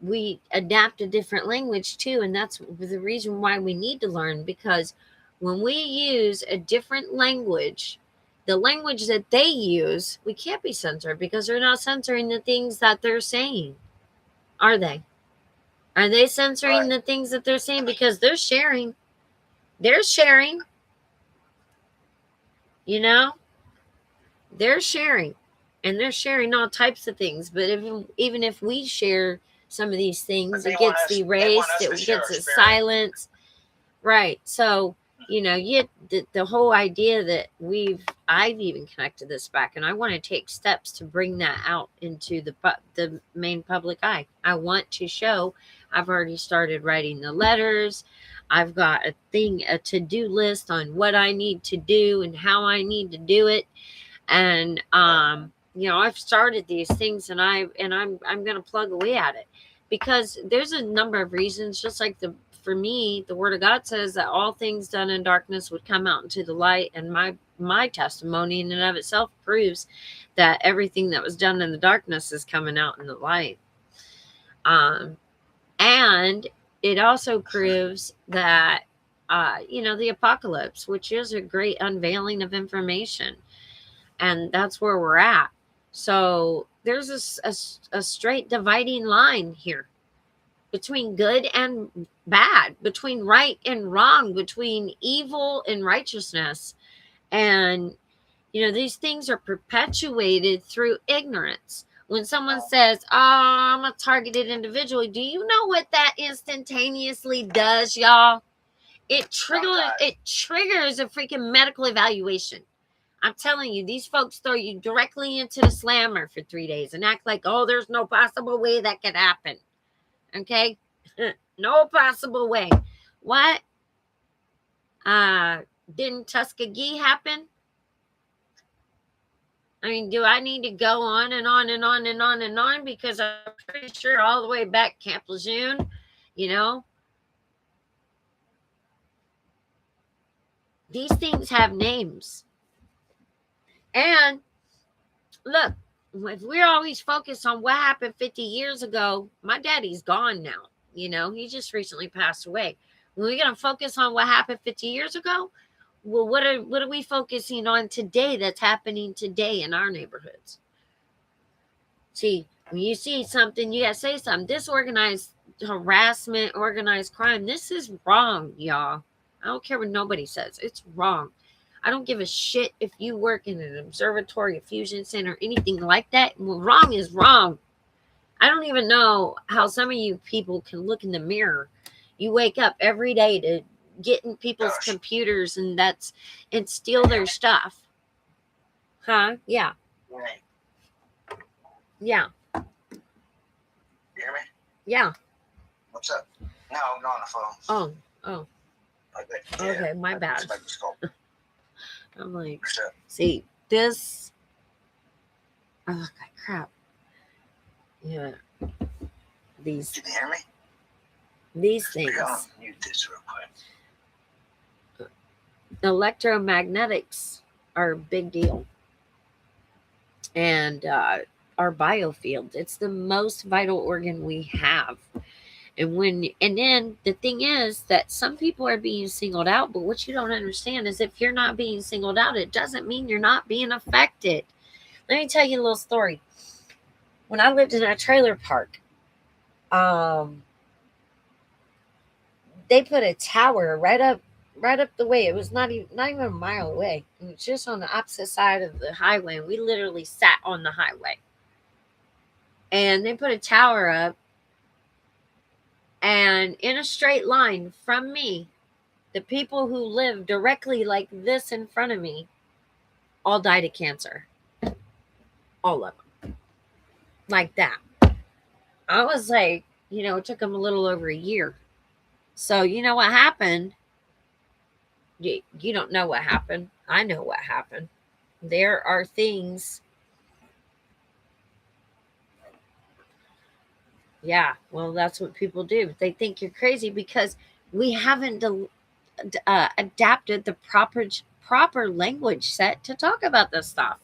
we adapt a different language too. And that's the reason why we need to learn, because when we use a different language, the language that they use, we can't be censored because they're not censoring the things that they're saying. Are they? Are they censoring the things that they're saying? Because they're sharing. They're sharing. You know? They're sharing. And they're sharing all types of things. But even if we share some of these things, it gets erased, it gets silenced. Right. So, you know, the whole idea that I've even connected this back, and I want to take steps to bring that out into the main public eye. I want to show. I've already started writing the letters. I've got a to-do list on what I need to do and how I need to do it. And you know, I've started these things, and I'm going to plug away at it, because there's a number of reasons. Just like for me, the Word of God says that all things done in darkness would come out into the light, and my testimony in and of itself proves that everything that was done in the darkness is coming out in the light. And it also proves that you know, the apocalypse, which is a great unveiling of information, and that's where we're at. So there's a straight dividing line here between good and bad, between right and wrong, between evil and righteousness. And, you know, these things are perpetuated through ignorance. When someone says, oh, I'm a targeted individual, do you know what that instantaneously does, y'all? It triggers a freaking medical evaluation. I'm telling you, these folks throw you directly into the slammer for 3 days and act like, oh, there's no possible way that could happen. Okay? No possible way. What? Didn't Tuskegee happen? I mean, do I need to go on and on and on and on and on? Because I'm pretty sure all the way back Camp Lejeune, you know, these things have names. And look, if we're always focused on what happened 50 years ago, my daddy's gone now. You know, he just recently passed away. When we're going to focus on what happened 50 years ago, well, what are we focusing on today that's happening today in our neighborhoods? See, when you see something, you got to say something. This organized harassment, organized crime, this is wrong, y'all. I don't care what nobody says. It's wrong. I don't give a shit if you work in an observatory, a fusion center, anything like that. Well, wrong is wrong. I don't even know how some of you people can look in the mirror. You wake up every day to get in people's computers and steal their stuff. Huh? Yeah. Yeah. You hear me? Yeah. What's up? No, I'm not on the phone. Oh. Okay, my bad. I'm like, see, this. Oh, crap. Yeah. These. Can you hear me? These things. I'll mute this real quick. Electromagnetics are a big deal. And our biofield, it's the most vital organ we have. And then the thing is that some people are being singled out, but what you don't understand is if you're not being singled out, it doesn't mean you're not being affected. Let me tell you a little story. When I lived in a trailer park, they put a tower right up the way. It was not even a mile away. It was just on the opposite side of the highway, and we literally sat on the highway. And they put a tower up, and in a straight line from me, the people who live directly like this in front of me all died of cancer. All of them. Like that. I was like, it took them a little over a year. So you know what happened? You don't know what happened. I know what happened. There are things. Yeah, well, that's what people do. They think you're crazy because we haven't adapted the proper language set to talk about this stuff.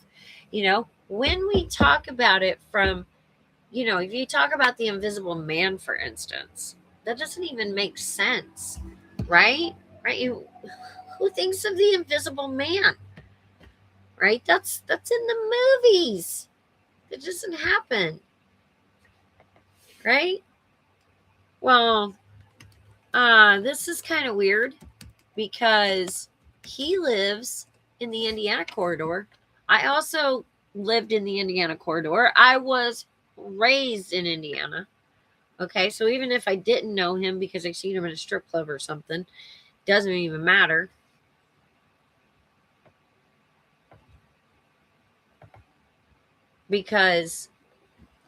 When we talk about it from, if you talk about the invisible man, for instance, that doesn't even make sense, right? Right? Who thinks of the invisible man? Right? That's in the movies. It doesn't happen. Right? Well, this is kind of weird because he lives in the Indiana corridor. I also lived in the Indiana corridor. I was raised in Indiana. Okay, so even if I didn't know him because I seen him in a strip club or something, doesn't even matter. Because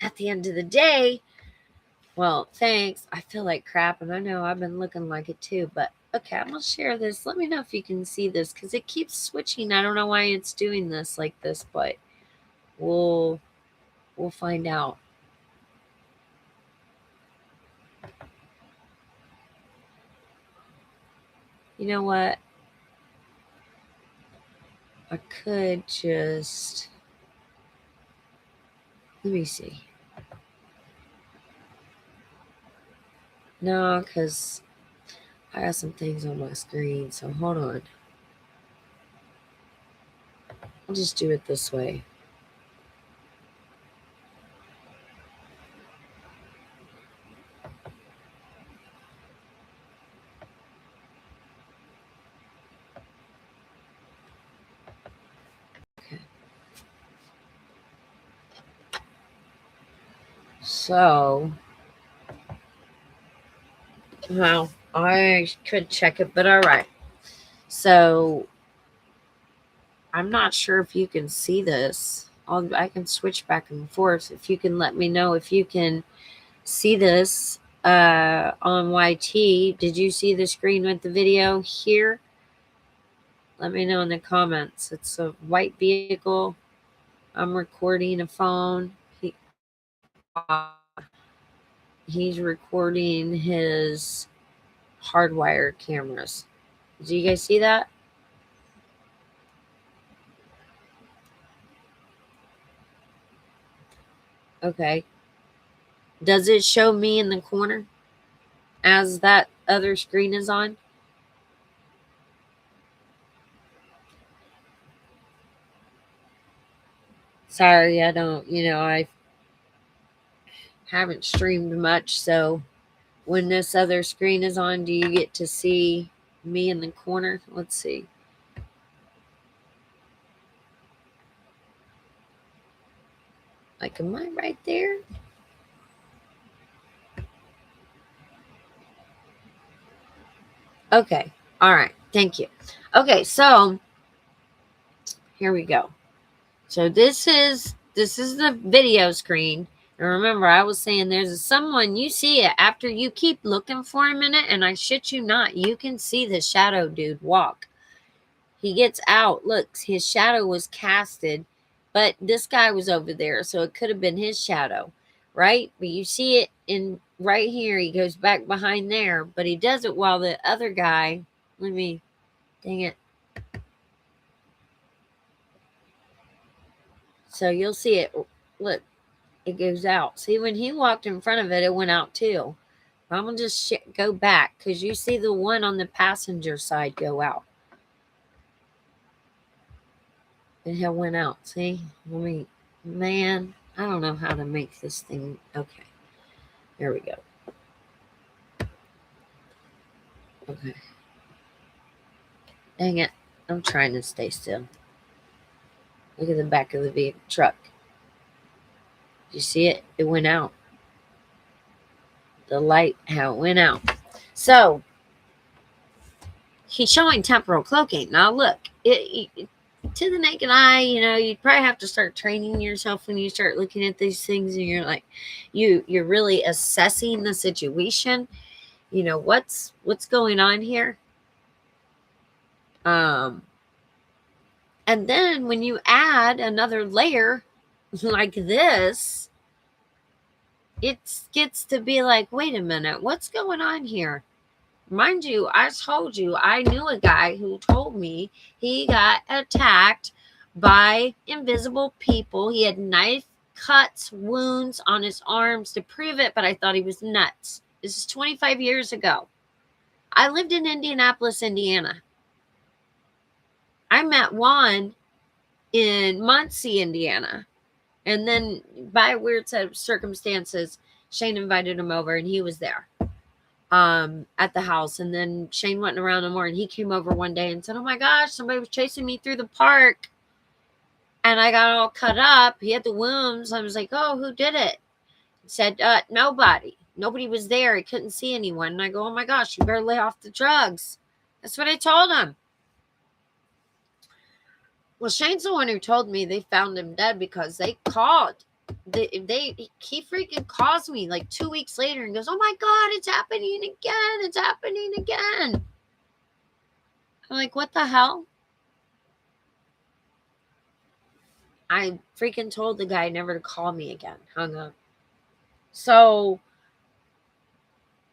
at the end of the day, well, thanks. I feel like crap, and I know I've been looking like it too, but okay, I'm going to share this. Let me know if you can see this because it keeps switching. I don't know why it's doing this like this, but we'll find out. You know what? I could just... Let me see. No, because I got some things on my screen, so hold on. I'll just do it this way. Okay. So, well, I could check it, but all right. So, I'm not sure if you can see this. I can switch back and forth. If you can let me know if you can see this on YT. Did you see the screen with the video here? Let me know in the comments. It's a white vehicle. I'm recording a phone. He's recording his hardwired cameras. Do you guys see that? Okay. Does it show me in the corner as that other screen is on? Sorry, I don't, I haven't streamed much, so when this other screen is on, do you get to see me in the corner? Let's see. Like, am I right there? Okay. All right. Thank you. Okay, so here we go. So this is the video screen. And remember, I was saying there's someone, you see it after you keep looking for a minute, and I shit you not, you can see the shadow dude walk. He gets out. Look, his shadow was casted, but this guy was over there, so it could have been his shadow, right? But you see it in right here. He goes back behind there, but he does it while the other guy, dang it. So you'll see it. Look, it goes out. See, when he walked in front of it, it went out too. I'm going to just go back because you see the one on the passenger side go out. It went out. See? Man, I don't know how to make this thing. Okay. There we go. Okay. Dang it. I'm trying to stay still. Look at the back of the truck. You see it? It went out. The light, how it went out. So, he's showing temporal cloaking. Now, look, to the naked eye, you'd probably have to start training yourself when you start looking at these things, and you're like, you're really assessing the situation. What's going on here. And then when you add another layer like this, it gets to be like, wait a minute, what's going on here? Mind you, I told you, I knew a guy who told me he got attacked by invisible people. He had knife cuts, wounds on his arms to prove it, but I thought he was nuts. This is 25 years ago. I lived in Indianapolis, Indiana. I met Juan in Muncie, Indiana. And then by a weird set of circumstances, Shane invited him over and he was there at the house. And then Shane wasn't around no more, and he came over one day and said, oh my gosh, somebody was chasing me through the park and I got all cut up. He had the wounds. I was like, oh, who did it? He said, nobody was there. He couldn't see anyone. And I go, oh my gosh, you better lay off the drugs. That's what I told him. Well, Shane's the one who told me they found him dead because they called. He freaking calls me like 2 weeks later and goes, oh my God, it's happening again. It's happening again. I'm like, what the hell? I freaking told the guy never to call me again. Hung up. So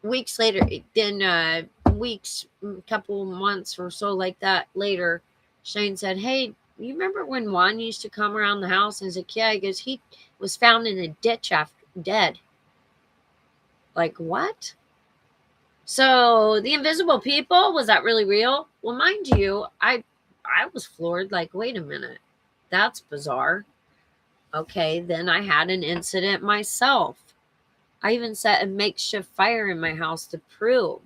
weeks later, then couple months or so like that later, Shane said, hey, you remember when Juan used to come around the house? And I was like, yeah. He goes, he was found in a ditch after dead. Like, what? So the invisible people, was that really real? Well, mind you, I was floored. Like, wait a minute. That's bizarre. Okay, then I had an incident myself. I even set a makeshift fire in my house to prove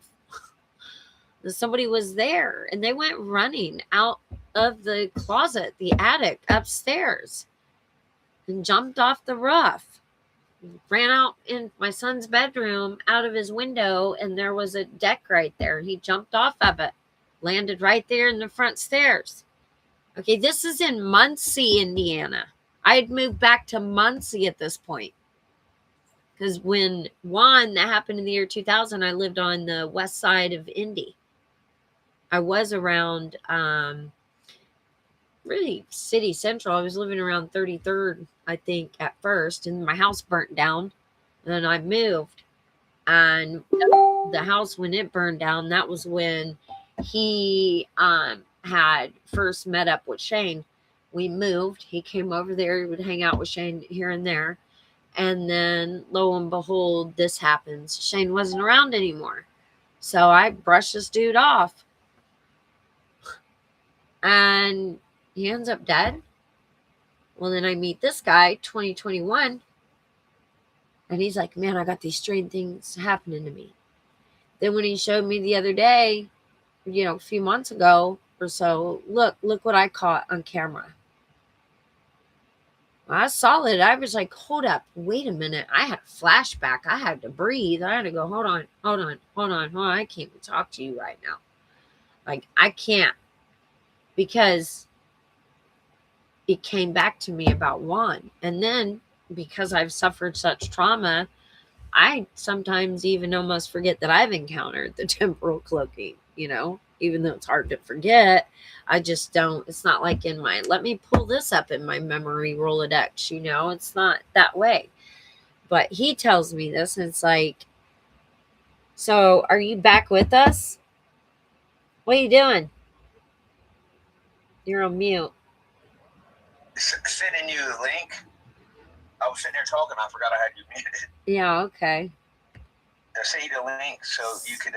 that somebody was there, and they went running out of the closet, the attic upstairs, and jumped off the roof, ran out in my son's bedroom out of his window, and there was a deck right there. He jumped off of it, landed right there in the front stairs. Okay, this is in Muncie, Indiana. I had moved back to Muncie at this point. Because when that happened in the year 2000, I lived on the west side of Indy. I was around really city central. I was living around 33rd, I think, at first, and my house burnt down. And then I moved. And the house, when it burned down, that was when he had first met up with Shane. We moved. He came over there. He would hang out with Shane here and there. And then, lo and behold, this happens. Shane wasn't around anymore. So I brushed this dude off. And he ends up dead. Well, then I meet this guy, 2021. And he's like, man, I got these strange things happening to me. Then when he showed me the other day, a few months ago or so, look what I caught on camera. I saw it. I was like, hold up, wait a minute. I had a flashback. I had to breathe. I had to go, hold on. I can't even talk to you right now. Like, I can't. Because it came back to me about Juan. And then, because I've suffered such trauma, I sometimes even almost forget that I've encountered the temporal cloaking, even though it's hard to forget. I just don't. It's not like let me pull this up in my memory Rolodex, it's not that way. But he tells me this, and it's like, so are you back with us? What are you doing? You're on mute. Sending you the link. I was sitting there talking. I forgot I had you muted. Yeah, okay. I sent you the link so you could.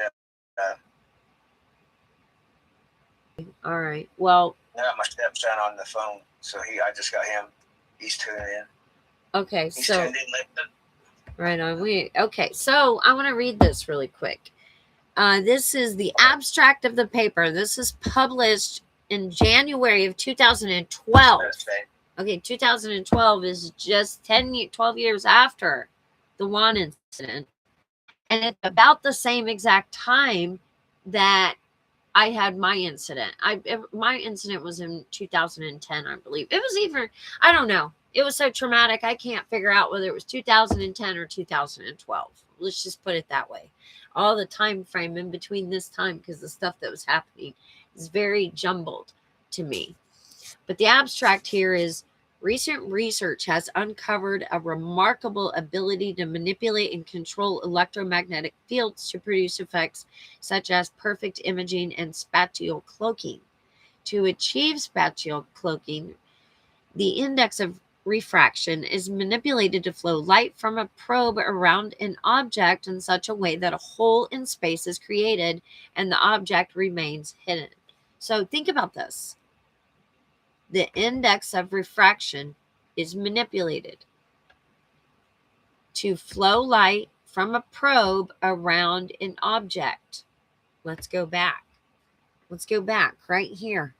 All right. Well. I got my stepson on the phone, so I just got him. He's tuned in. Okay, He's so. tuned in. Right on. Okay, so I want to read this really quick. This is the abstract of the paper. This is published in January of 2012. Okay, 2012 is just 12 years after the Juan incident. And it's about the same exact time that I had my incident. My incident was in 2010, I believe. It was either, I don't know. It was so traumatic, I can't figure out whether it was 2010 or 2012. Let's just put it that way. All the time frame in between this time, because the stuff that was happening is very jumbled to me. But the abstract here is, recent research has uncovered a remarkable ability to manipulate and control electromagnetic fields to produce effects such as perfect imaging and spatial cloaking. To achieve spatial cloaking, the index of refraction is manipulated to flow light from a probe around an object in such a way that a hole in space is created and the object remains hidden. So think about this. The index of refraction is manipulated to flow light from a probe around an object. Let's go back. Right here.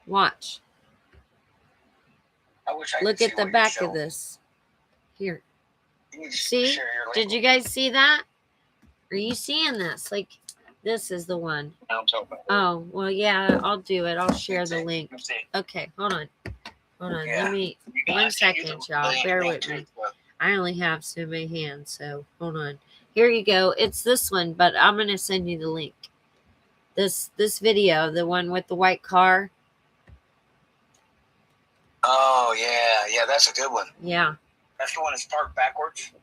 Watch. Look at the back of this. Here. See? Did you guys see that? Are you seeing this? Like, this is the one. Oh, well, yeah, I'll do it. I'll share the link. Okay, hold on. Give me 1 second, y'all. Bear with me. I only have so many hands, so hold on. Here you go. It's this one, but I'm going to send you the link. This video, the one with the white car. Oh, yeah, that's a good one. Yeah. That's the one that's parked backwards?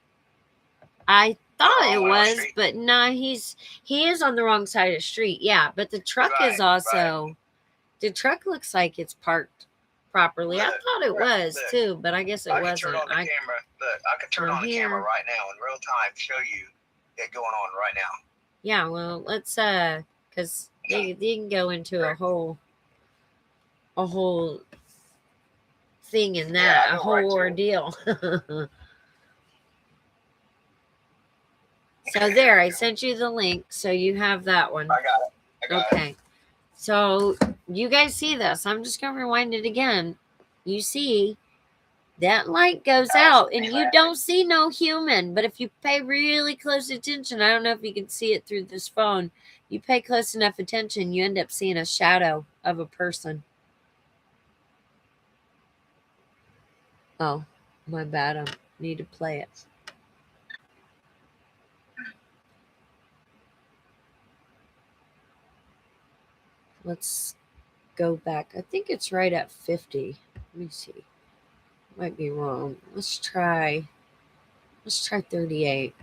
I thought it was, but no, he is on the wrong side of the street. Yeah, but the truck is also, the truck looks like it's parked properly. I thought it was too, but I guess it wasn't. I can turn on the camera. Look, I can turn on the camera right now in real time, show you it going on right now. Yeah, well, let's because they can go into a whole thing in that, a whole ordeal. So there, I sent you the link, so you have that one. I got it. Okay. So you guys see this. I'm just going to rewind it again. You see that light goes out, and you don't see no human. But if you pay really close attention, I don't know if you can see it through this phone. you pay close enough attention, you end up seeing a shadow of a person. Oh, my bad. I need to play it. Let's go back. I think it's right at 50. Let me see. Might be wrong. Let's try 38.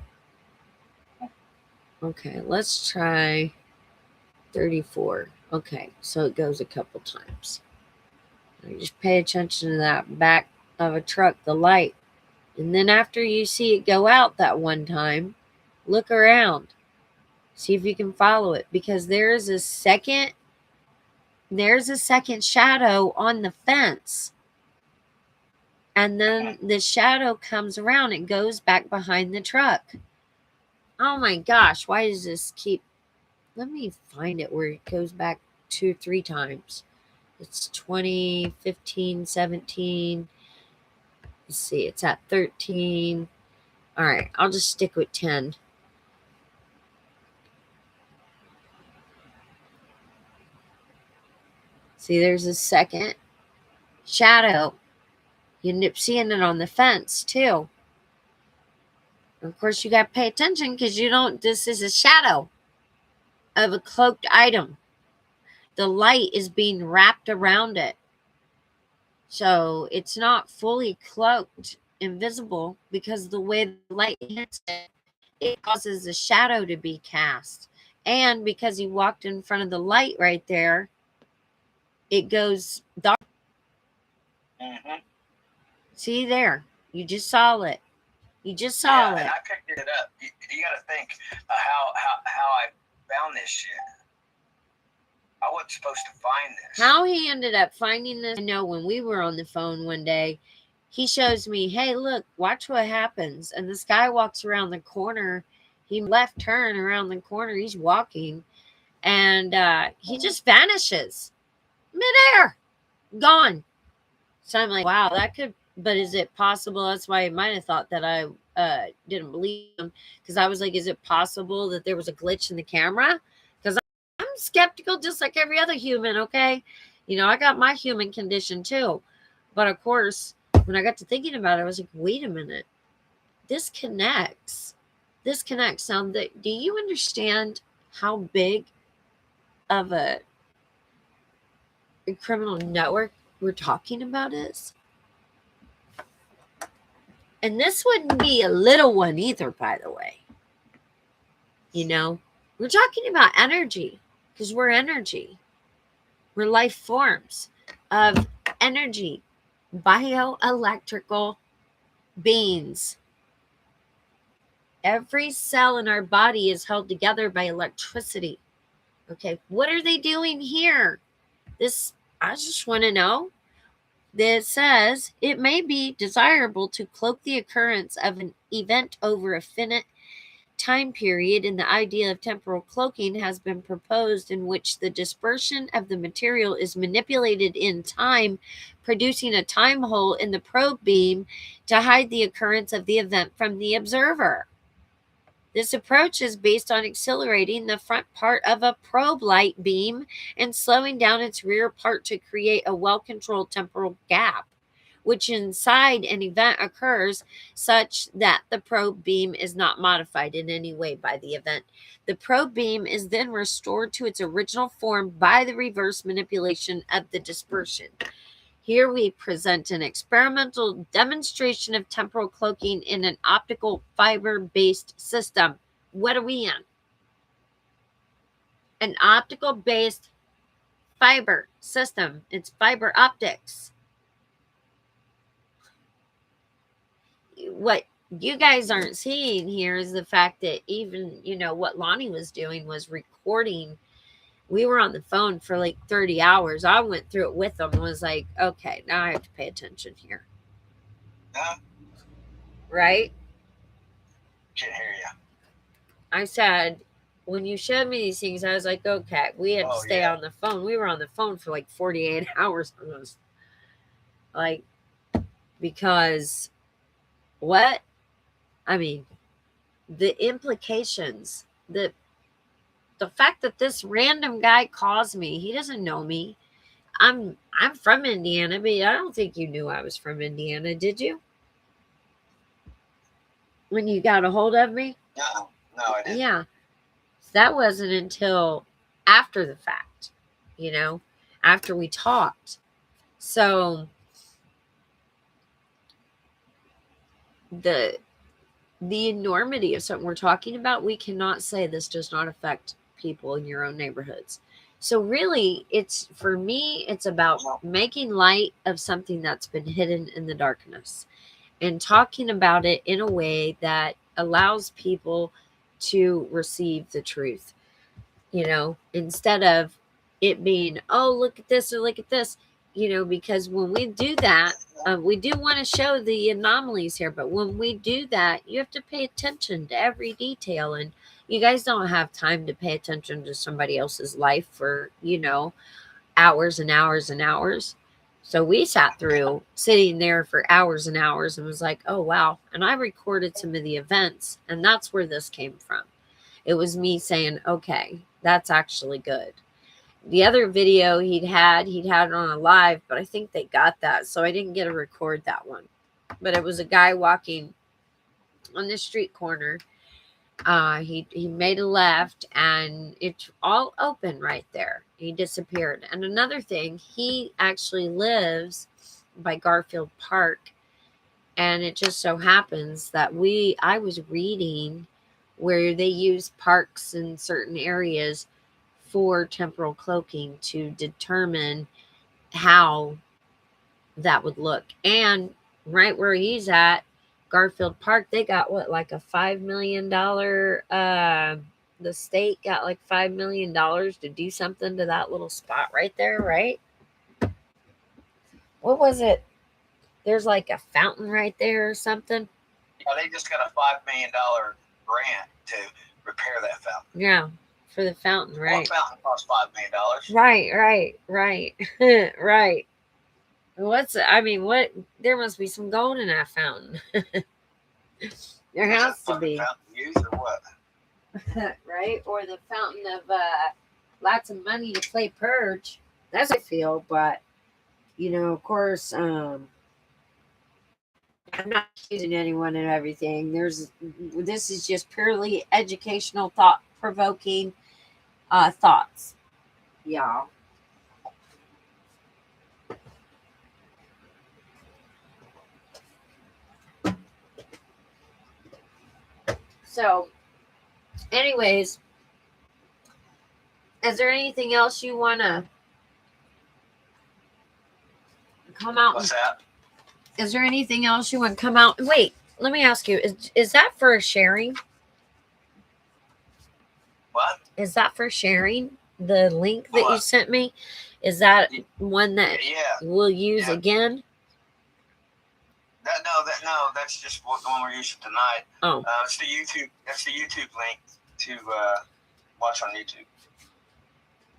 Okay, let's try 34. Okay, so it goes a couple times. You just pay attention to that back of a truck, the light. And then after you see it go out that one time, look around. See if you can follow it, because there's a second shadow on the fence. And then the shadow comes around and goes back behind the truck. Oh my gosh, why does this keep... Let me find it where it goes back 2-3 times. It's 20, 15, 17. Let's see, it's at 13. All right, I'll just stick with 10. See, there's a second shadow. You end up seeing it on the fence, too. Of course, you got to pay attention because this is a shadow of a cloaked item. The light is being wrapped around it. So it's not fully cloaked, invisible, because the way the light hits it, it causes a shadow to be cast. And because he walked in front of the light right there, it goes dark. Mm-hmm. See there? You just saw it. You just Yeah, saw it. and I picked it up. You got to think how I found this shit. I wasn't supposed to find this. How he ended up finding this, I know when we were on the phone one day, he shows me, hey, look, watch what happens. And this guy walks around the corner. He left turn around the corner. He's walking. And he just vanishes. Midair. Gone. So I'm like, wow, that could... But is it possible? That's why I might have thought that I didn't believe him. Because I was like, is it possible that there was a glitch in the camera? Because I'm skeptical just like every other human, okay? You know, I got my human condition too. But of course, when I got to thinking about it, I was like, wait a minute. This connects. Now, do you understand how big of a criminal network we're talking about is? And this wouldn't be a little one either, by the way. You know, we're talking about energy, because we're energy. We're life forms of energy, bioelectrical beings. Every cell in our body is held together by electricity. Okay, what are they doing here? I just want to know. That says it may be desirable to cloak the occurrence of an event over a finite time period, and the idea of temporal cloaking has been proposed, in which the dispersion of the material is manipulated in time, producing a time hole in the probe beam to hide the occurrence of the event from the observer. This approach is based on accelerating the front part of a probe light beam and slowing down its rear part to create a well-controlled temporal gap, which inside an event occurs such that the probe beam is not modified in any way by the event. The probe beam is then restored to its original form by the reverse manipulation of the dispersion. Here we present an experimental demonstration of temporal cloaking in an optical fiber-based system. What are we in? An optical-based fiber system. It's fiber optics. What you guys aren't seeing here is the fact that even, what Lonnie was doing was recording. We were on the phone for like 30 hours. I went through it with them and was like, okay, now I have to pay attention here. Right? Can't hear you. I said, when you showed me these things, I was like, okay, we had to stay on the phone. We were on the phone for like 48 hours almost. Like, because what? I mean, the implications, the the fact that this random guy calls me, he doesn't know me. I'm from Indiana, but I don't think you knew I was from Indiana, did you? When you got a hold of me? No, I didn't. Yeah. That wasn't until after the fact, after we talked. So the enormity of something we're talking about, we cannot say this does not affect people in your own neighborhoods. So really, for me, it's about making light of something that's been hidden in the darkness and talking about it in a way that allows people to receive the truth, instead of it being, oh, look at this or look at this, because when we do that, we do want to show the anomalies here, but when we do that, you have to pay attention to every detail, and you guys don't have time to pay attention to somebody else's life for, hours and hours and hours. So we sat through sitting there for hours and hours and was like, oh, wow. And I recorded some of the events, and that's where this came from. It was me saying, okay, that's actually good. The other video he'd had it on a live, but I think they got that, so I didn't get to record that one. But it was a guy walking on the street corner. He made a left, and it's all open right there. He disappeared. And another thing, he actually lives by Garfield Park, and it just so happens that I was reading where they use parks in certain areas for temporal cloaking to determine how that would look. And right where he's at, Garfield Park, they got like a $5 million, the state got like $5 million to do something to that little spot right there, right? What was it? There's like a fountain right there or something. Yeah, they just got a $5 million grant to repair that fountain. Yeah, for the fountain, right? One fountain costs $5 million. Right. Right. What? There must be some gold in that fountain. There has to be. Fountain youth or what? Right? Or the fountain of lots of money to play Purge. That's how I feel, but of course, I'm not accusing anyone and everything. This is just purely educational, thought-provoking thoughts, y'all. So, anyways, is there anything else you want to come out? What's that? Is there anything else you want to come out? Wait, let me ask you. Is that for sharing? What? Is that for sharing? The link that you sent me? Is that one that we'll use again? No, that's just the one we're using tonight. Oh. It's the YouTube. That's the YouTube link to watch on YouTube.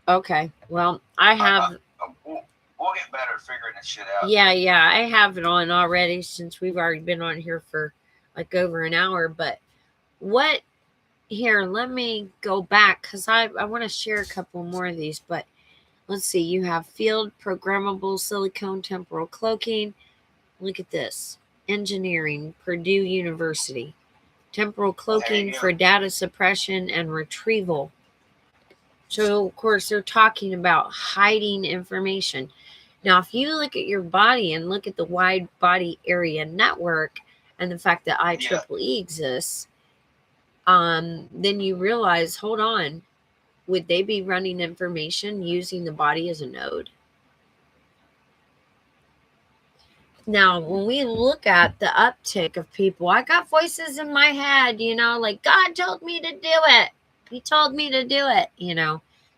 Okay. Well, I have. We'll get better at figuring this shit out. Yeah, I have it on already since we've already been on here for like over an hour. But here, let me go back because I want to share a couple more of these. But let's see. You have field programmable silicone temporal cloaking. Look at this. Engineering, Purdue University. Temporal cloaking for data suppression and retrieval. So, of course, they're talking about hiding information. Now, if you look at your body and look at the wide body area network and the fact that IEEE exists, then you realize, hold on, would they be running information using the body as a node? Now, when we look at the uptick of people, I got voices in my head, like God told me to do it. He told me to do it,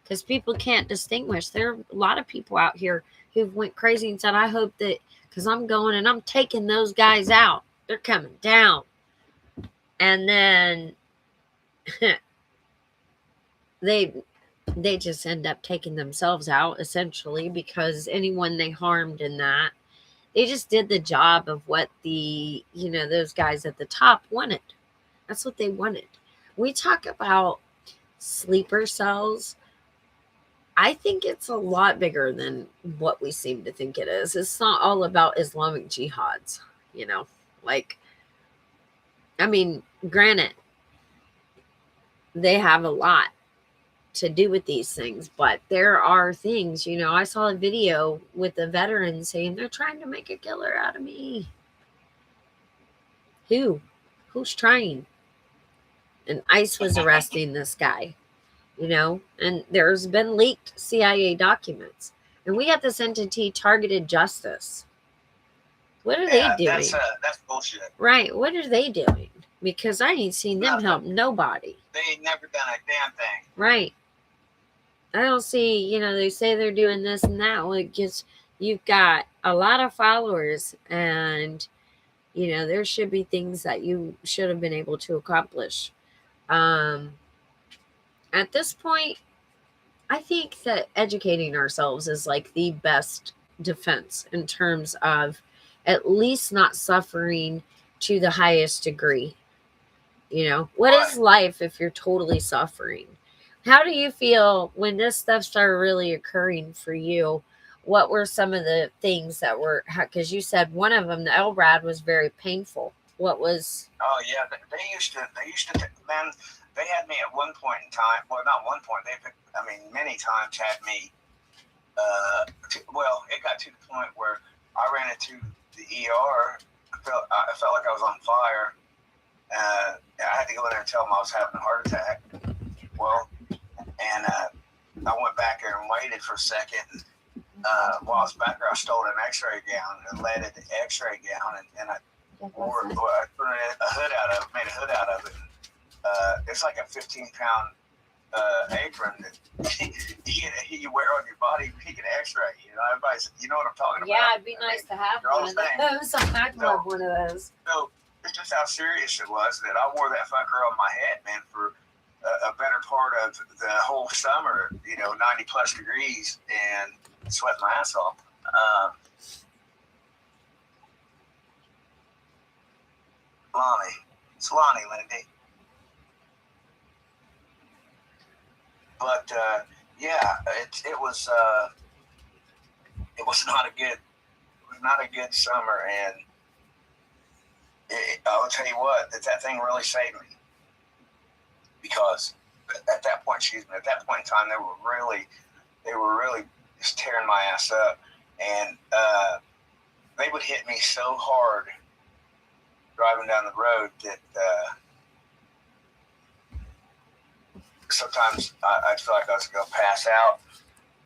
because people can't distinguish. There are a lot of people out here who went crazy and said, I hope that, because I'm going and I'm taking those guys out. They're coming down. And then they just end up taking themselves out, essentially, because anyone they harmed in that, they just did the job of what those guys at the top wanted. That's what they wanted. We talk about sleeper cells, I think it's a lot bigger than what we seem to think it is. It's not all about Islamic jihads, you know? Like, I mean, granted, they have a lot to do with these things, but there are things, you know, I saw a video with a veteran saying they're trying to make a killer out of me. Who's trying? And ICE was arresting this guy, you know, and there's been leaked CIA documents, and we got this entity targeted justice. What are they doing? That's bullshit. Right. What are they doing? Because I ain't seen them help nobody. They ain't never done a damn thing. Right. I don't see, you know, they say they're doing this and that. Well, it gets, you've got a lot of followers, and, you know, there should be things that you should have been able to accomplish. At this point, I think that educating ourselves is like the best defense in terms of at least not suffering to the highest degree. You know, what is life if you're totally suffering? How do you feel when this stuff started really occurring for you? What were some of the things that were, because you said one of them, the LRAD, was very painful. What was? Oh yeah, they used to, man, they had me at one point in time, well, not one point, many times had me, it got to the point where I ran into the ER. I felt like I was on fire. I had to go in there and tell them I was having a heart attack. Well, and I went back there and waited for a second. While I was back there, I stole an X-ray gown and leaded the X-ray gown, and I I turned a hood out of it. It's like a 15-pound apron that you wear on your body. You can X-ray. You know, everybody's. You know what I'm talking about. Yeah, it'd be nice to have one of those. I'd love one of those. So it's just how serious it was that I wore that fucker on my head, man, for a better part of the whole summer. You know, 90+ degrees and sweat my ass off. Lonnie, Lindy. But yeah, it was not a good summer, and I'll tell you what, that thing really saved me, because at that point in time, they were really just tearing my ass up, and they would hit me so hard driving down the road that sometimes I'd feel like I was going to pass out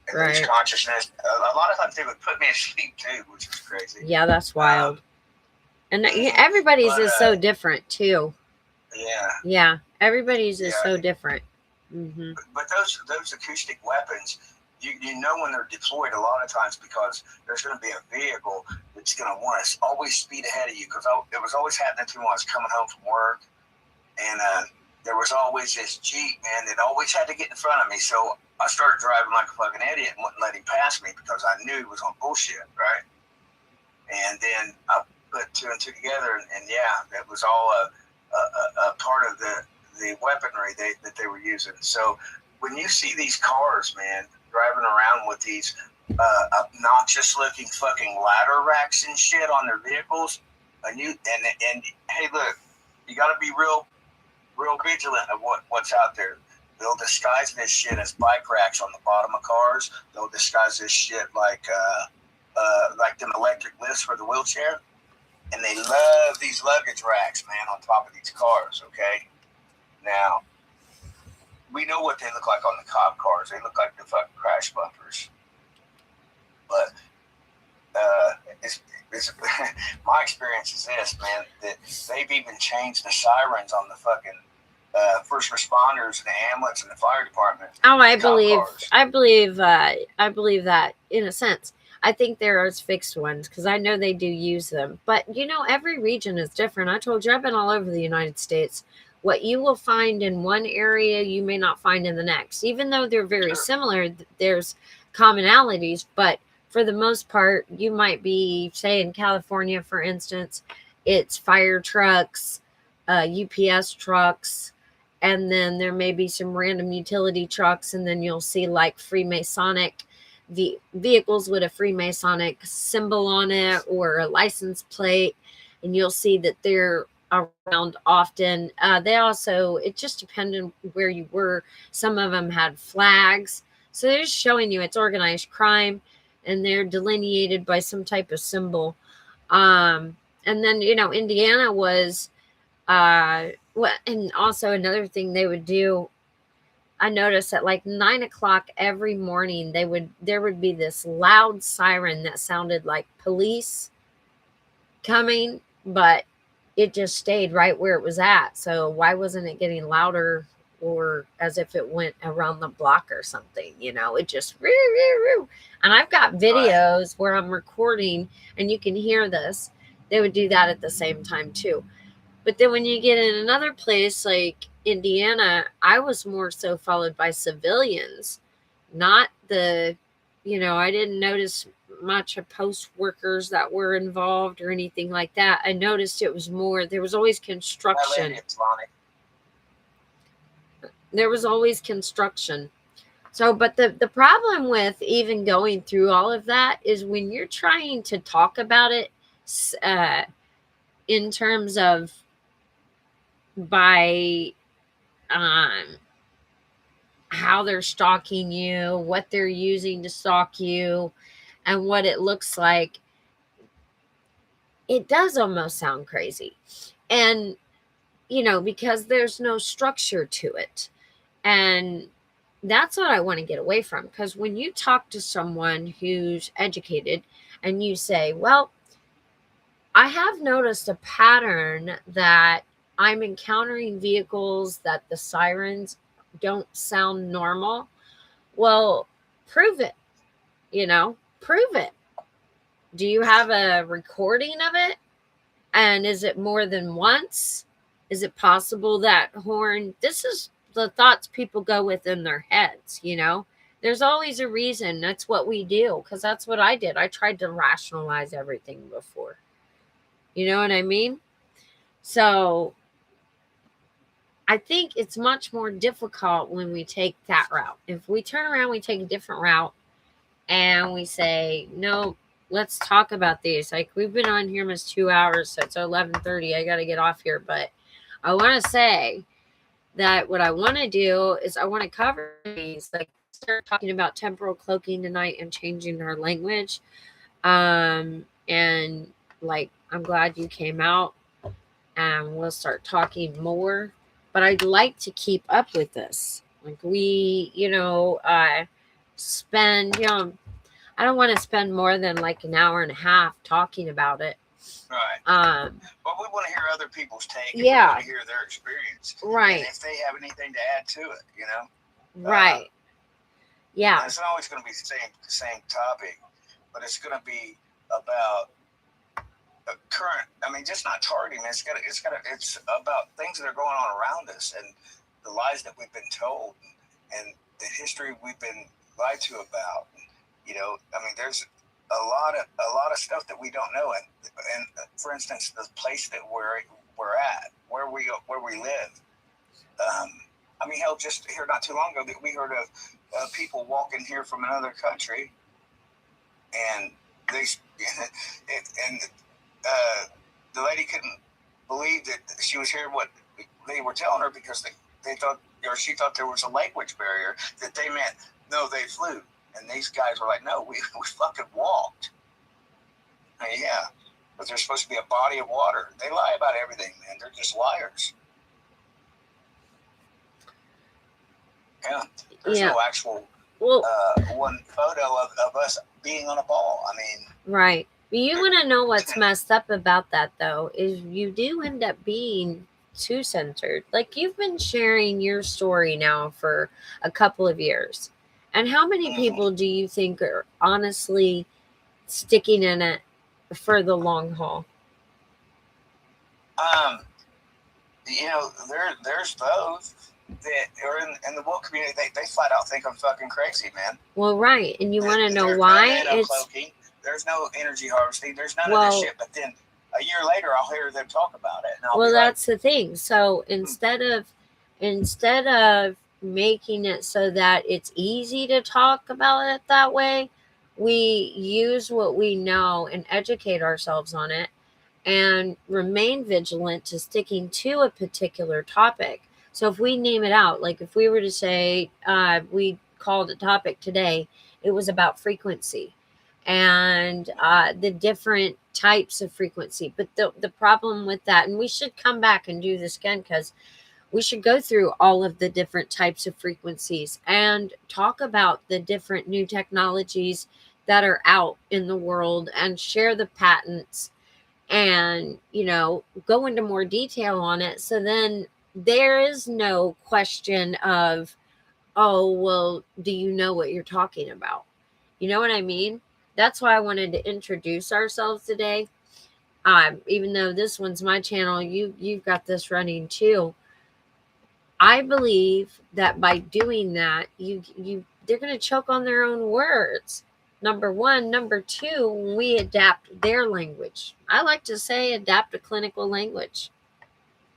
and lose consciousness. A lot of times they would put me to sleep too, which is crazy. Yeah, that's wild. And everybody's is so different too. Yeah. Yeah, everybody's is so different. Mm-hmm. But those acoustic weapons, you know when they're deployed a lot of times, because there's going to be a vehicle that's going to want to always speed ahead of you, because it was always happening to me when I was coming home from work, and there was always this Jeep, man, that always had to get in front of me. So I started driving like a fucking idiot and wouldn't let him pass me, because I knew he was on bullshit, right? And then I put two and two together, and yeah, that was all a part of the weaponry that they were using. So when you see these cars, man, driving around with these obnoxious looking fucking ladder racks and shit on their vehicles, and hey, look, you got to be real vigilant of what's out there. They'll disguise this shit as bike racks on the bottom of cars. They'll disguise this shit like them electric lifts for the wheelchair. And they love these luggage racks, man, on top of these cars, okay? Now, we know what they look like on the cop cars. They look like the fucking crash bumpers. But my experience is this, man, that they've even changed the sirens on the fucking first responders and the ambulance and the fire department. Oh, I believe that in a sense. I think there are fixed ones, because I know they do use them. But, you know, every region is different. I told you, I've been all over the United States. What you will find in one area, you may not find in the next. Even though they're very similar, there's commonalities. But for the most part, you might be, say, in California, for instance, it's fire trucks, UPS trucks, and then there may be some random utility trucks, and then you'll see like Freemasonic vehicles with a Freemasonic symbol on it or a license plate, and you'll see that they're around often. They also, it just depended on where you were. Some of them had flags, so they're just showing you it's organized crime, and they're delineated by some type of symbol. And then, you know, Indiana was well, and also another thing they would do, I noticed at like 9 o'clock every morning, there would be this loud siren that sounded like police coming, but it just stayed right where it was at. So why wasn't it getting louder, or as if it went around the block or something? You know, it just and I've got videos where I'm recording and you can hear this. They would do that at the same time too. But then when you get in another place like Indiana, I was more so followed by civilians, not the, you know, I didn't notice much of post workers that were involved or anything like that. I noticed it was more, there was always construction. There was always construction. So, but the problem with even going through all of that is when you're trying to talk about it in terms of by how they're stalking you, what they're using to stalk you, and what it looks like, it does almost sound crazy. And, you know, because there's no structure to it. And that's what I want to get away from. Because when you talk to someone who's educated and you say, well, I have noticed a pattern that I'm encountering vehicles that the sirens don't sound normal. Well, prove it, you know, prove it. Do you have a recording of it? And is it more than once? Is it possible that horn? This is the thoughts people go with in their heads, you know? There's always a reason. That's what we do, because that's what I did. I tried to rationalize everything before. You know what I mean? So I think it's much more difficult when we take that route. If we turn around, we take a different route and we say, no, let's talk about these. Like, we've been on here almost 2 hours, so it's 11:30. I got to get off here. But I want to say that what I want to do is I want to cover these, like start talking about temporal cloaking tonight and changing our language. And like, I'm glad you came out, and we'll start talking more. But I'd like to keep up with this. Like, we, you know, spend, you know, I don't want to spend more than like an hour and a half talking about it. Right. But we want to hear other people's take. Yeah. We want to hear their experience. Right. And if they have anything to add to it, you know. Right. Yeah. It's not always going to be the same topic, but it's going to be about current. I mean, just not targeting. It's about things that are going on around us and the lies that we've been told and the history we've been lied to about. You know, I mean, there's a lot of stuff that we don't know. And for instance, the place that we're at, where we live. I mean, hell, just here not too long ago, that we heard of people walking here from another country, and the lady couldn't believe that she was hearing what they were telling her, because they thought, or she thought there was a language barrier, that they meant, no, they flew. And these guys were like, no, we fucking walked. And yeah, but there's supposed to be a body of water. They lie about everything, man. They're just liars. Yeah, there's no actual one photo of us being on a ball. I mean, right. You want to know what's messed up about that, though, is you do end up being too centered. Like, you've been sharing your story now for a couple of years. And how many people do you think are honestly sticking in it for the long haul? You know, there's those that are in the woke community. They flat out think I'm fucking crazy, man. Well, right. And you want to know why? There's no energy harvesting. There's none of this shit. But then a year later, I'll hear them talk about it. And I'll that's the thing. So instead of instead of making it so that it's easy to talk about it that way, we use what we know and educate ourselves on it and remain vigilant to sticking to a particular topic. So if we name it out, like if we were to say, we called a topic today, it was about frequency and the different types of frequency. But the problem with that, and we should come back and do this again, because we should go through all of the different types of frequencies and talk about the different new technologies that are out in the world and share the patents and, go into more detail on it. So then there is no question of, oh, well, do you know what you're talking about? You know what I mean? That's why I wanted to introduce ourselves today. Even though this one's my channel, you've got this running too. I believe that by doing that, they're going to choke on their own words. Number one. Number two, we adapt their language. I like to say adapt a clinical language.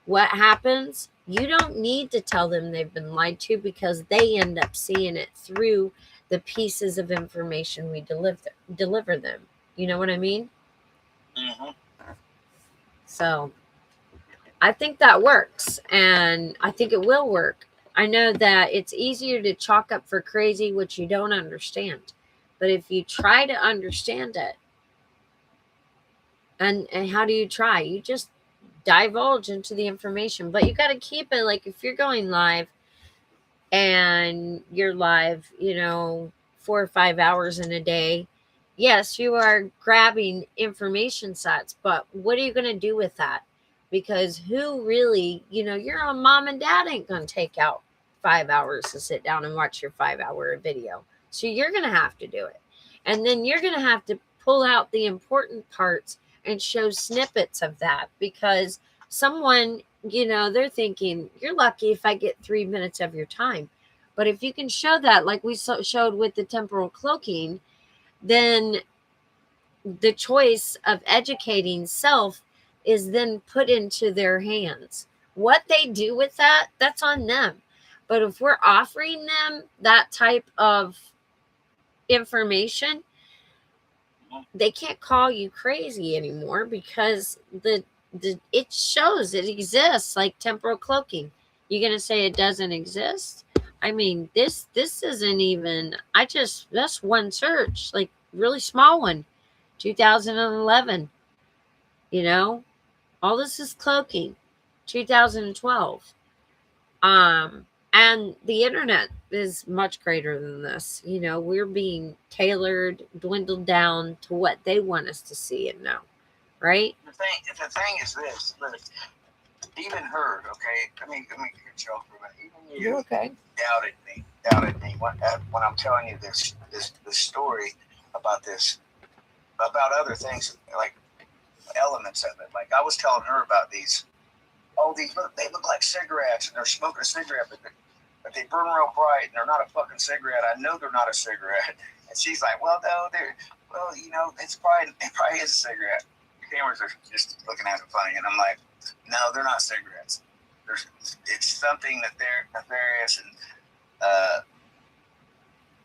What happens? You don't need to tell them they've been lied to, because they end up seeing it through the pieces of information we deliver them. You know what I mean? Mm-hmm. So I think that works, and I think it will work. I know that it's easier to chalk up for crazy what you don't understand. But if you try to understand it, and how do you try? You just divulge into the information, but you got to keep it, like if you're going live and you're live, 4 or 5 hours in a day, yes, you are grabbing information sets, but what are you going to do with that? Because who really, your own mom and dad ain't going to take out 5 hours to sit down and watch your 5-hour video. So you're going to have to do it. And then you're going to have to pull out the important parts and show snippets of that, because someone, they're thinking, you're lucky if I get 3 minutes of your time. But if you can show that, like we showed with the temporal cloaking, then the choice of educating self is then put into their hands. What they do with that, that's on them. But if we're offering them that type of information, they can't call you crazy anymore, because it shows it exists, like temporal cloaking. You're gonna say it doesn't exist? I mean, this isn't even. That's one search, like really small one, 2011. All this is cloaking, 2012. And the internet is much greater than this. We're being tailored, dwindled down to what they want us to see and know, right? The thing is this, look, even her, okay? Let me cut you off for a minute. Even you okay? Doubted me when I'm telling you this story about this, about other things, like elements of it. Like I was telling her about these. Oh, they look like cigarettes, and they're smoking a cigarette, but they burn real bright, and they're not a fucking cigarette. I know they're not a cigarette. And she's like, well, no, it probably is a cigarette. The cameras are just looking at it funny, and I'm like, no, they're not cigarettes. It's something that they're nefarious, and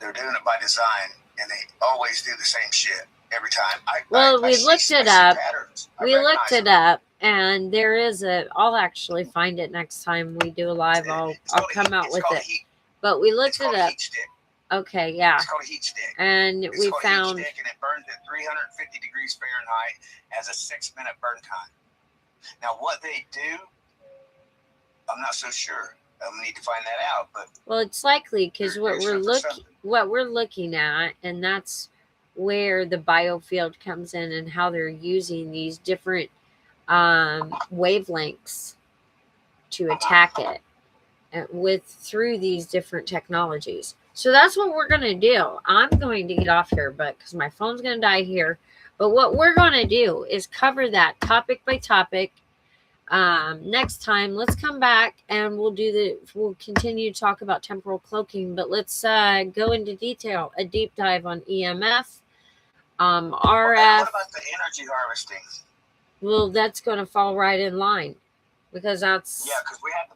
they're doing it by design, and they always do the same shit every time. We looked it up. We looked it up. And there is I'll actually find it next time we do a live. I'll come out with it. But we looked it up. Okay, yeah. It's called a heat stick. And we found. A heat stick, and it burns at 350 degrees Fahrenheit, has a 6-minute burn time. Now, what they do, I'm not so sure. I need to find that out. But well, it's likely, because what we're looking at, and that's where the biofield comes in, and how they're using these different wavelengths to attack it through these different technologies. So that's what we're going to do. I'm going to get off here, but because my phone's going to die here. But what we're going to do is cover that topic by topic. Next time, let's come back and we'll continue to talk about temporal cloaking, but let's go into detail, a deep dive on EMF, RF. What about the energy harvesting? Well, that's going to fall right in line. because that's because we have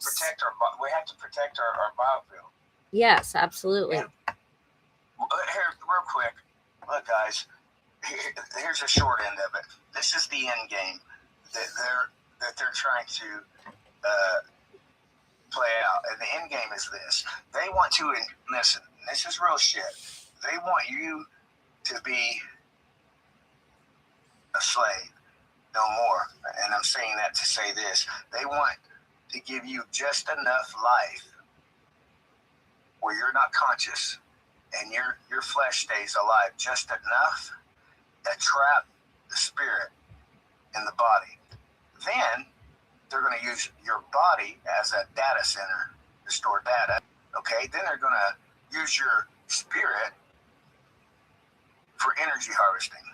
to protect our biofilm. Yes, absolutely. And here, real quick, look, guys. Here's a short end of it. This is the end game that they're trying to play out. And the end game is this: they want to listen. This is real shit. They want you to be a slave, no more. And I'm saying that to say this: they want to give you just enough life where you're not conscious and your flesh stays alive, just enough to trap the spirit in the body. Then they're going to use your body as a data center to store data. Okay, then they're going to use your spirit for energy harvesting,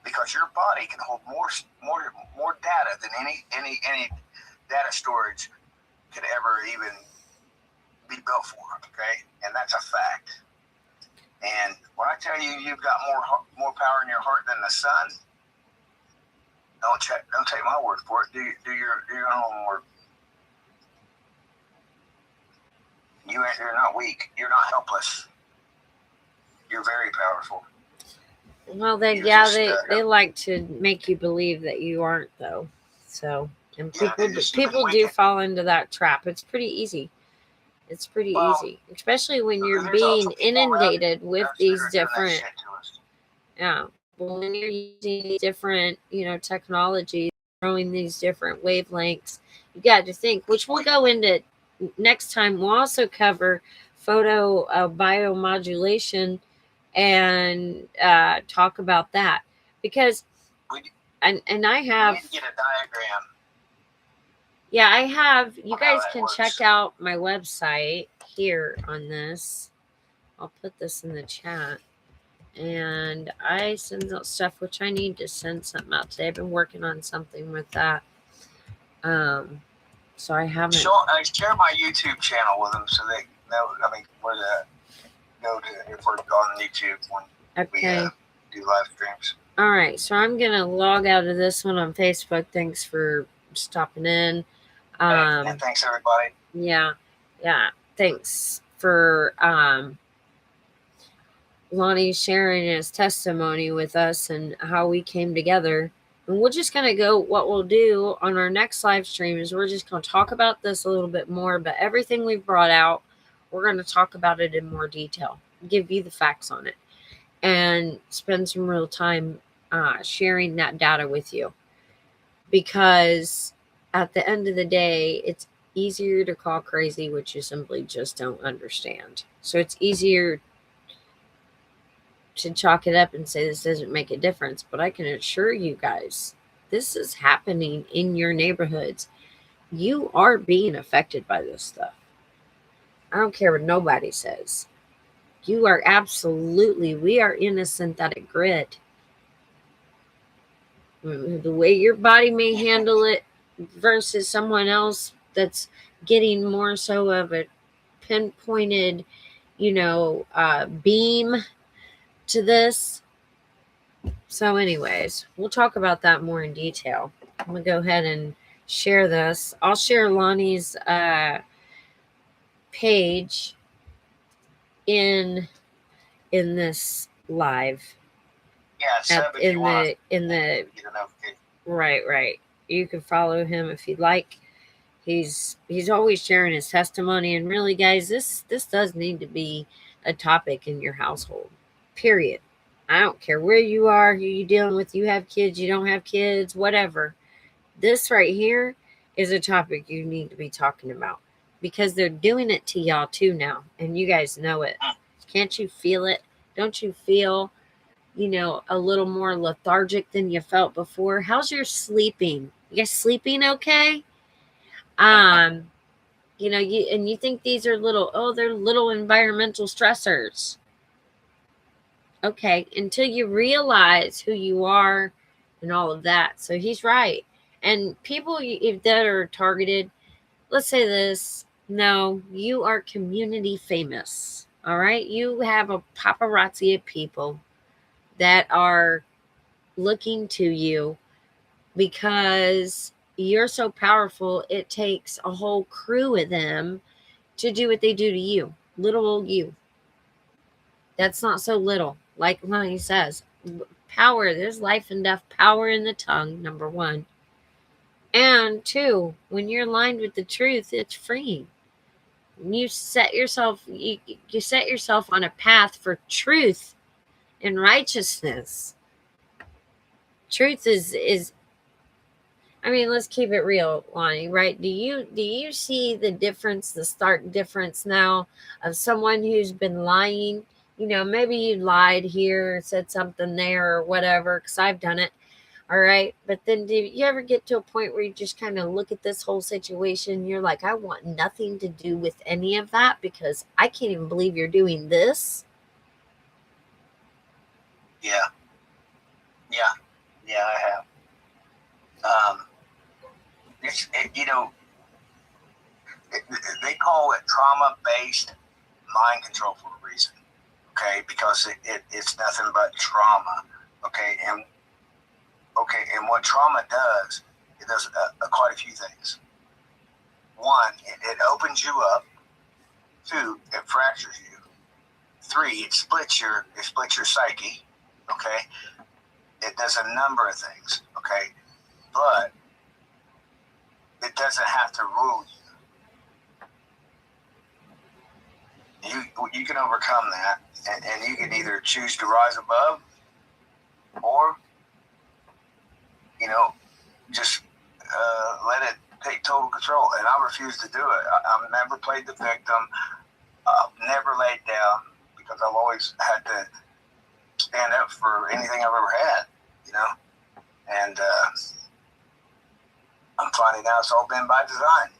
because your body can hold more data than any data storage could ever even be built for. Okay, and that's a fact. And when I tell you you've got more power in your heart than the sun, don't take my word for it. Do your homework. You're not weak. You're not helpless. You're very powerful. Well, they like to make you believe that you aren't, though. So, and people do fall into that trap. It's pretty easy. It's pretty easy, especially when you're being inundated with these different. Yeah, well, when you're using different, technologies, throwing these different wavelengths, you got to think. Which we'll go into next time. We'll also cover photo biomodulation and talk about that, because and I have we need to get a diagram. Yeah, I have. You guys can check out my website here on this. I'll put this in the chat. And I send out stuff, which I need to send something out today. I've been working on something with that. So I haven't. Share my YouTube channel with them so they know, where to go to if we're on YouTube when we do live streams. All right, so I'm going to log out of this one on Facebook. Thanks for stopping in. And thanks, everybody. Yeah. Thanks for Lonnie sharing his testimony with us and how we came together. And we're just going to go, what we'll do on our next live stream is we're just going to talk about this a little bit more, but everything we've brought out, we're going to talk about it in more detail, give you the facts on it, and spend some real time sharing that data with you. Because at the end of the day, it's easier to call crazy what you simply just don't understand. So it's easier to chalk it up and say this doesn't make a difference. But I can assure you guys, this is happening in your neighborhoods. You are being affected by this stuff. I don't care what nobody says. You are we are in a synthetic grid. The way your body may handle it versus someone else that's getting more so of a pinpointed, beam to this. So anyways, we'll talk about that more in detail. I'm going to go ahead and share this. I'll share Lonnie's page in this live. Yeah, right. You can follow him if you'd like. He's always sharing his testimony, and really, guys, this does need to be a topic in your household. Period. I don't care where you are, who you dealing with. You have kids, you don't have kids, whatever. This right here is a topic you need to be talking about, because they're doing it to y'all too now, and you guys know it. Can't you feel it? Don't you feel, a little more lethargic than you felt before? How's your sleeping? You guys sleeping okay? You think these are they're little environmental stressors. Okay, until you realize who you are and all of that. So he's right. And people that are targeted, let's say this, no, you are community famous. All right, you have a paparazzi of people that are looking to you because you're so powerful, it takes a whole crew of them to do what they do to you, little old you. That's not so little. Like Lonnie says, power, there's life and death power in the tongue, number one. And two, when you're aligned with the truth, it's freeing. You set yourself you set yourself on a path for truth and righteousness. Truth is I mean, let's keep it real, Lonnie, right? Do you see the difference, the stark difference now of someone who's been lying? You know, maybe you lied here, said something there or whatever, because I've done it. All right. But then do you ever get to a point where you just kind of look at this whole situation? You're like, I want nothing to do with any of that because I can't even believe you're doing this. Yeah. I have. They call it trauma-based mind control for a reason. Okay, because it's nothing but trauma. Okay, and what trauma does, it does quite a few things. One, it opens you up. Two, it fractures you. Three, it splits your psyche. Okay, it does a number of things. Okay, but it doesn't have to rule you. You can overcome that, and you can either choose to rise above, or just let it take total control. And I refuse to do it. I've never played the victim. I've never laid down because I've always had to stand up for anything I've ever had. And I'm finding out it's all been by design.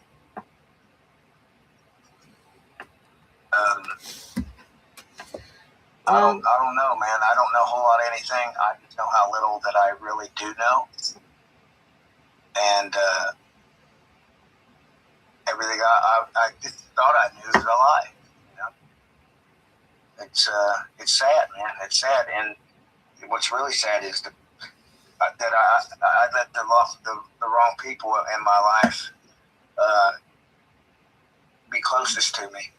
I don't know, man. I don't know a whole lot of anything. I just know how little that I really do know. And everything I just thought I knew is a lie. It's sad, man. It's sad. And what's really sad is that I let the wrong people in my life be closest to me,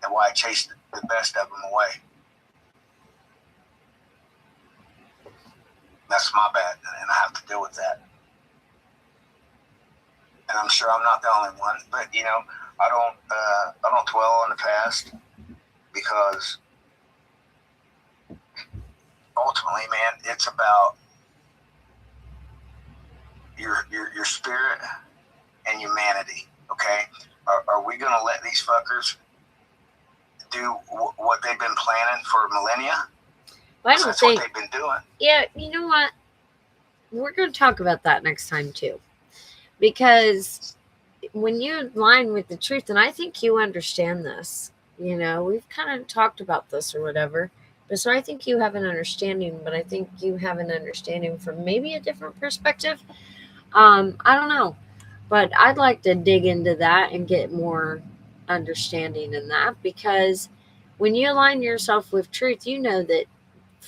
and why I chased the best of them away. That's my bad, and I have to deal with that. And I'm sure I'm not the only one, but I don't dwell on the past, because ultimately, man, it's about your spirit and humanity. Okay, are we gonna let these fuckers do what they've been planning for millennia? Well, I don't That's think what they've been doing. Yeah, you know what? We're going to talk about that next time too, because when you align with the truth, and I think you understand this. We've kind of talked about this or whatever. But so I think you have an understanding, but I think you have an understanding from maybe a different perspective. I don't know, but I'd like to dig into that and get more understanding in that, because when you align yourself with truth, you know that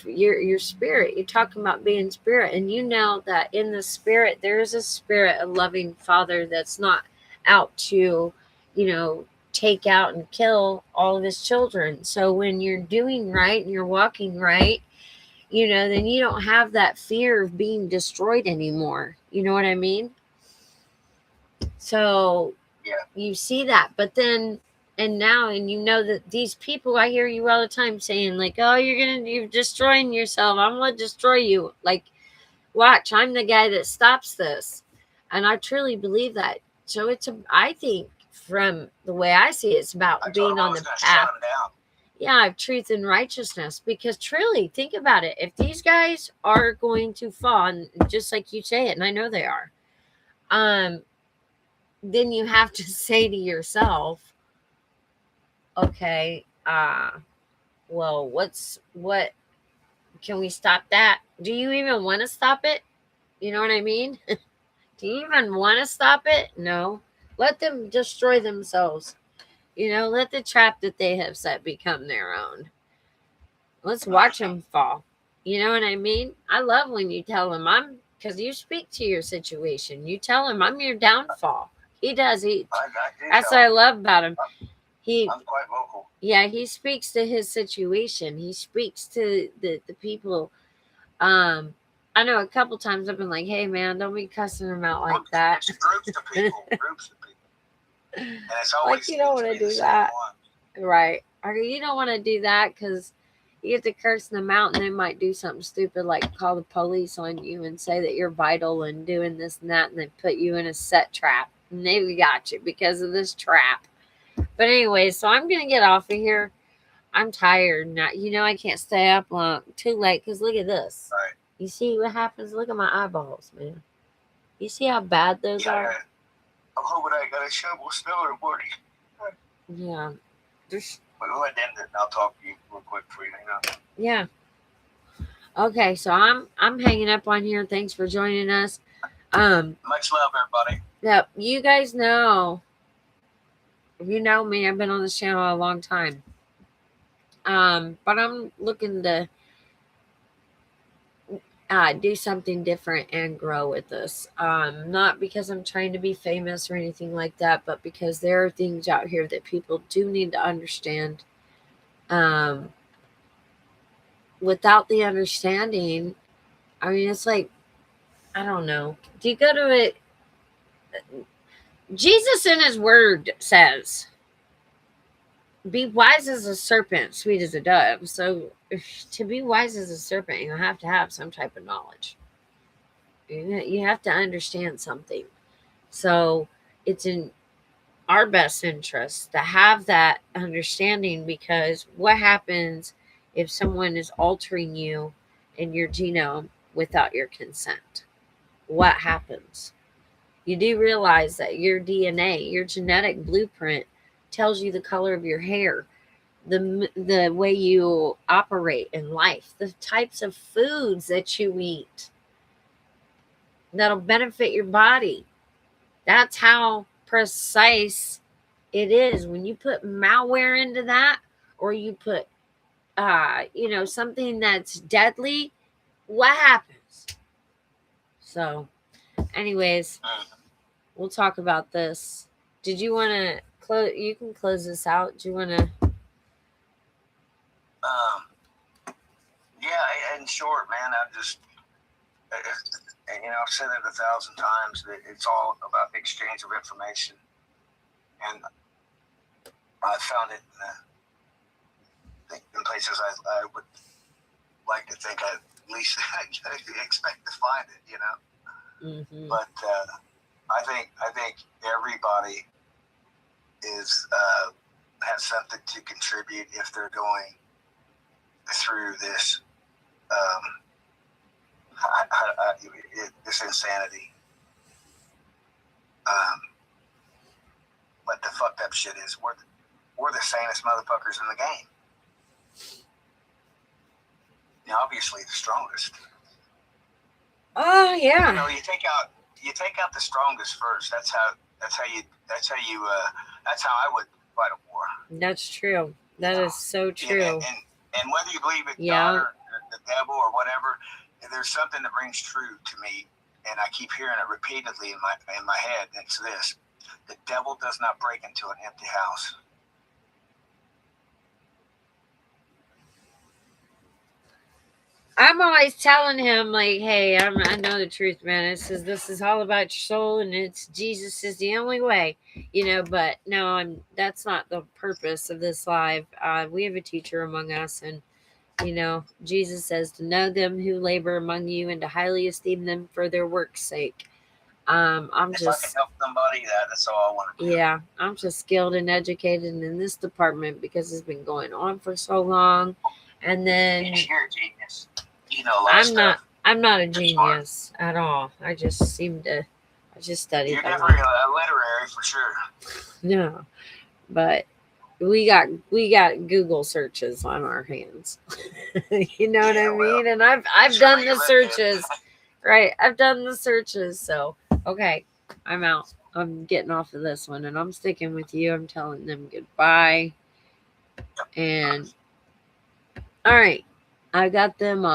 your spirit, you're talking about being spirit, and you know that in the spirit there is a spirit, a loving father that's not out to take out and kill all of his children. So when you're doing right and you're walking right, then you don't have that fear of being destroyed anymore. You know what I mean? So Yeah. You see that, but then and now, and you know that these people, I hear you all the time saying like, oh, you're destroying yourself, I'm gonna destroy you. Like, watch, I'm the guy that stops this. And I truly believe that. So I think from the way I see it, it's about being on the path. Yeah, of truth and righteousness. Because truly, think about it. If these guys are going to fall, and just like you say it, and I know they are, then you have to say to yourself, okay, well, what can we stop that? Do you even want to stop it? You know what I mean? Do you even want to stop it? No. Let them destroy themselves. Let the trap that they have set become their own. Let's watch them fall. You know what I mean? I love when you tell them, because you speak to your situation. You tell him, I'm your downfall. He does. I do That's tell what I him. love about him. I'm quite vocal. Yeah, he speaks to his situation. He speaks to the people. I know a couple times I've been like, hey man, don't be cussing him out like that. Groups of people. And it's always Like, you don't want to do that. Right. Or you don't want to do that because you get to curse them out and they might do something stupid like call the police on you and say that you're vital and doing this and that, and they put you in a set trap. And they got you because of this trap. But anyway, so I'm going to get off of here. I'm tired. Now, I can't stay up long too late because look at this. Right. You see what happens? Look at my eyeballs, man. You see how bad those are? I'm hoping I got a shovel snow in the morning. Yeah. But go ahead and end it, and I'll talk to you real quick before you hang up. Yeah. Okay, so I'm hanging up on here. Thanks for joining us. Much love, everybody. Yep, you guys know. You know me. I've been on this channel a long time. But I'm looking to do something different and grow with this. Not because I'm trying to be famous or anything like that, but because there are things out here that people do need to understand. Without the understanding, I mean, it's like, I don't know. Do you go to it? Jesus in his word says, be wise as a serpent, sweet as a dove. So to be wise as a serpent, you have to have some type of knowledge. You have to understand something. So it's in our best interest to have that understanding, because what happens if someone is altering you in your genome without your consent? What happens? You do realize that your DNA, your genetic blueprint, tells you the color of your hair, the way you operate in life, the types of foods that you eat that'll benefit your body. That's how precise it is. When you put malware into that, or you put something that's deadly, what happens? So anyways, we'll talk about this. Did you want to close? You can close this out. Do you want to? Yeah, in short, man, I've said it 1,000 times that it's all about the exchange of information. And I found it in places I would like to think at least I expect to find it, Mm-hmm. But I think everybody has something to contribute if they're going through this this insanity. But the fucked up shit is we're the sanest motherfuckers in the game. Obviously the strongest. Oh yeah. You take out the strongest first. That's how I would fight a war. That's true. That is so true. And whether you believe in God or the devil or whatever, there's something that rings true to me, and I keep hearing it repeatedly in my head. And it's this: the devil does not break into an empty house. I'm always telling him, like, hey, I know the truth, man. It says this is all about your soul, and it's Jesus is the only way, but no, that's not the purpose of this live. We have a teacher among us, and Jesus says to know them who labor among you and to highly esteem them for their work's sake. If I can help somebody, that's all I want to do. Yeah, I'm just skilled and educated in this department because it's been going on for so long. And then you're a genius. I'm not a genius at all. I just studied. You're definitely a literary for sure. No, but we got Google searches on our hands. You know what I mean? And I've done the searches. Right. I've done the searches. So okay, I'm out. I'm getting off of this one, and I'm sticking with you. I'm telling them goodbye. And all right, I got them off.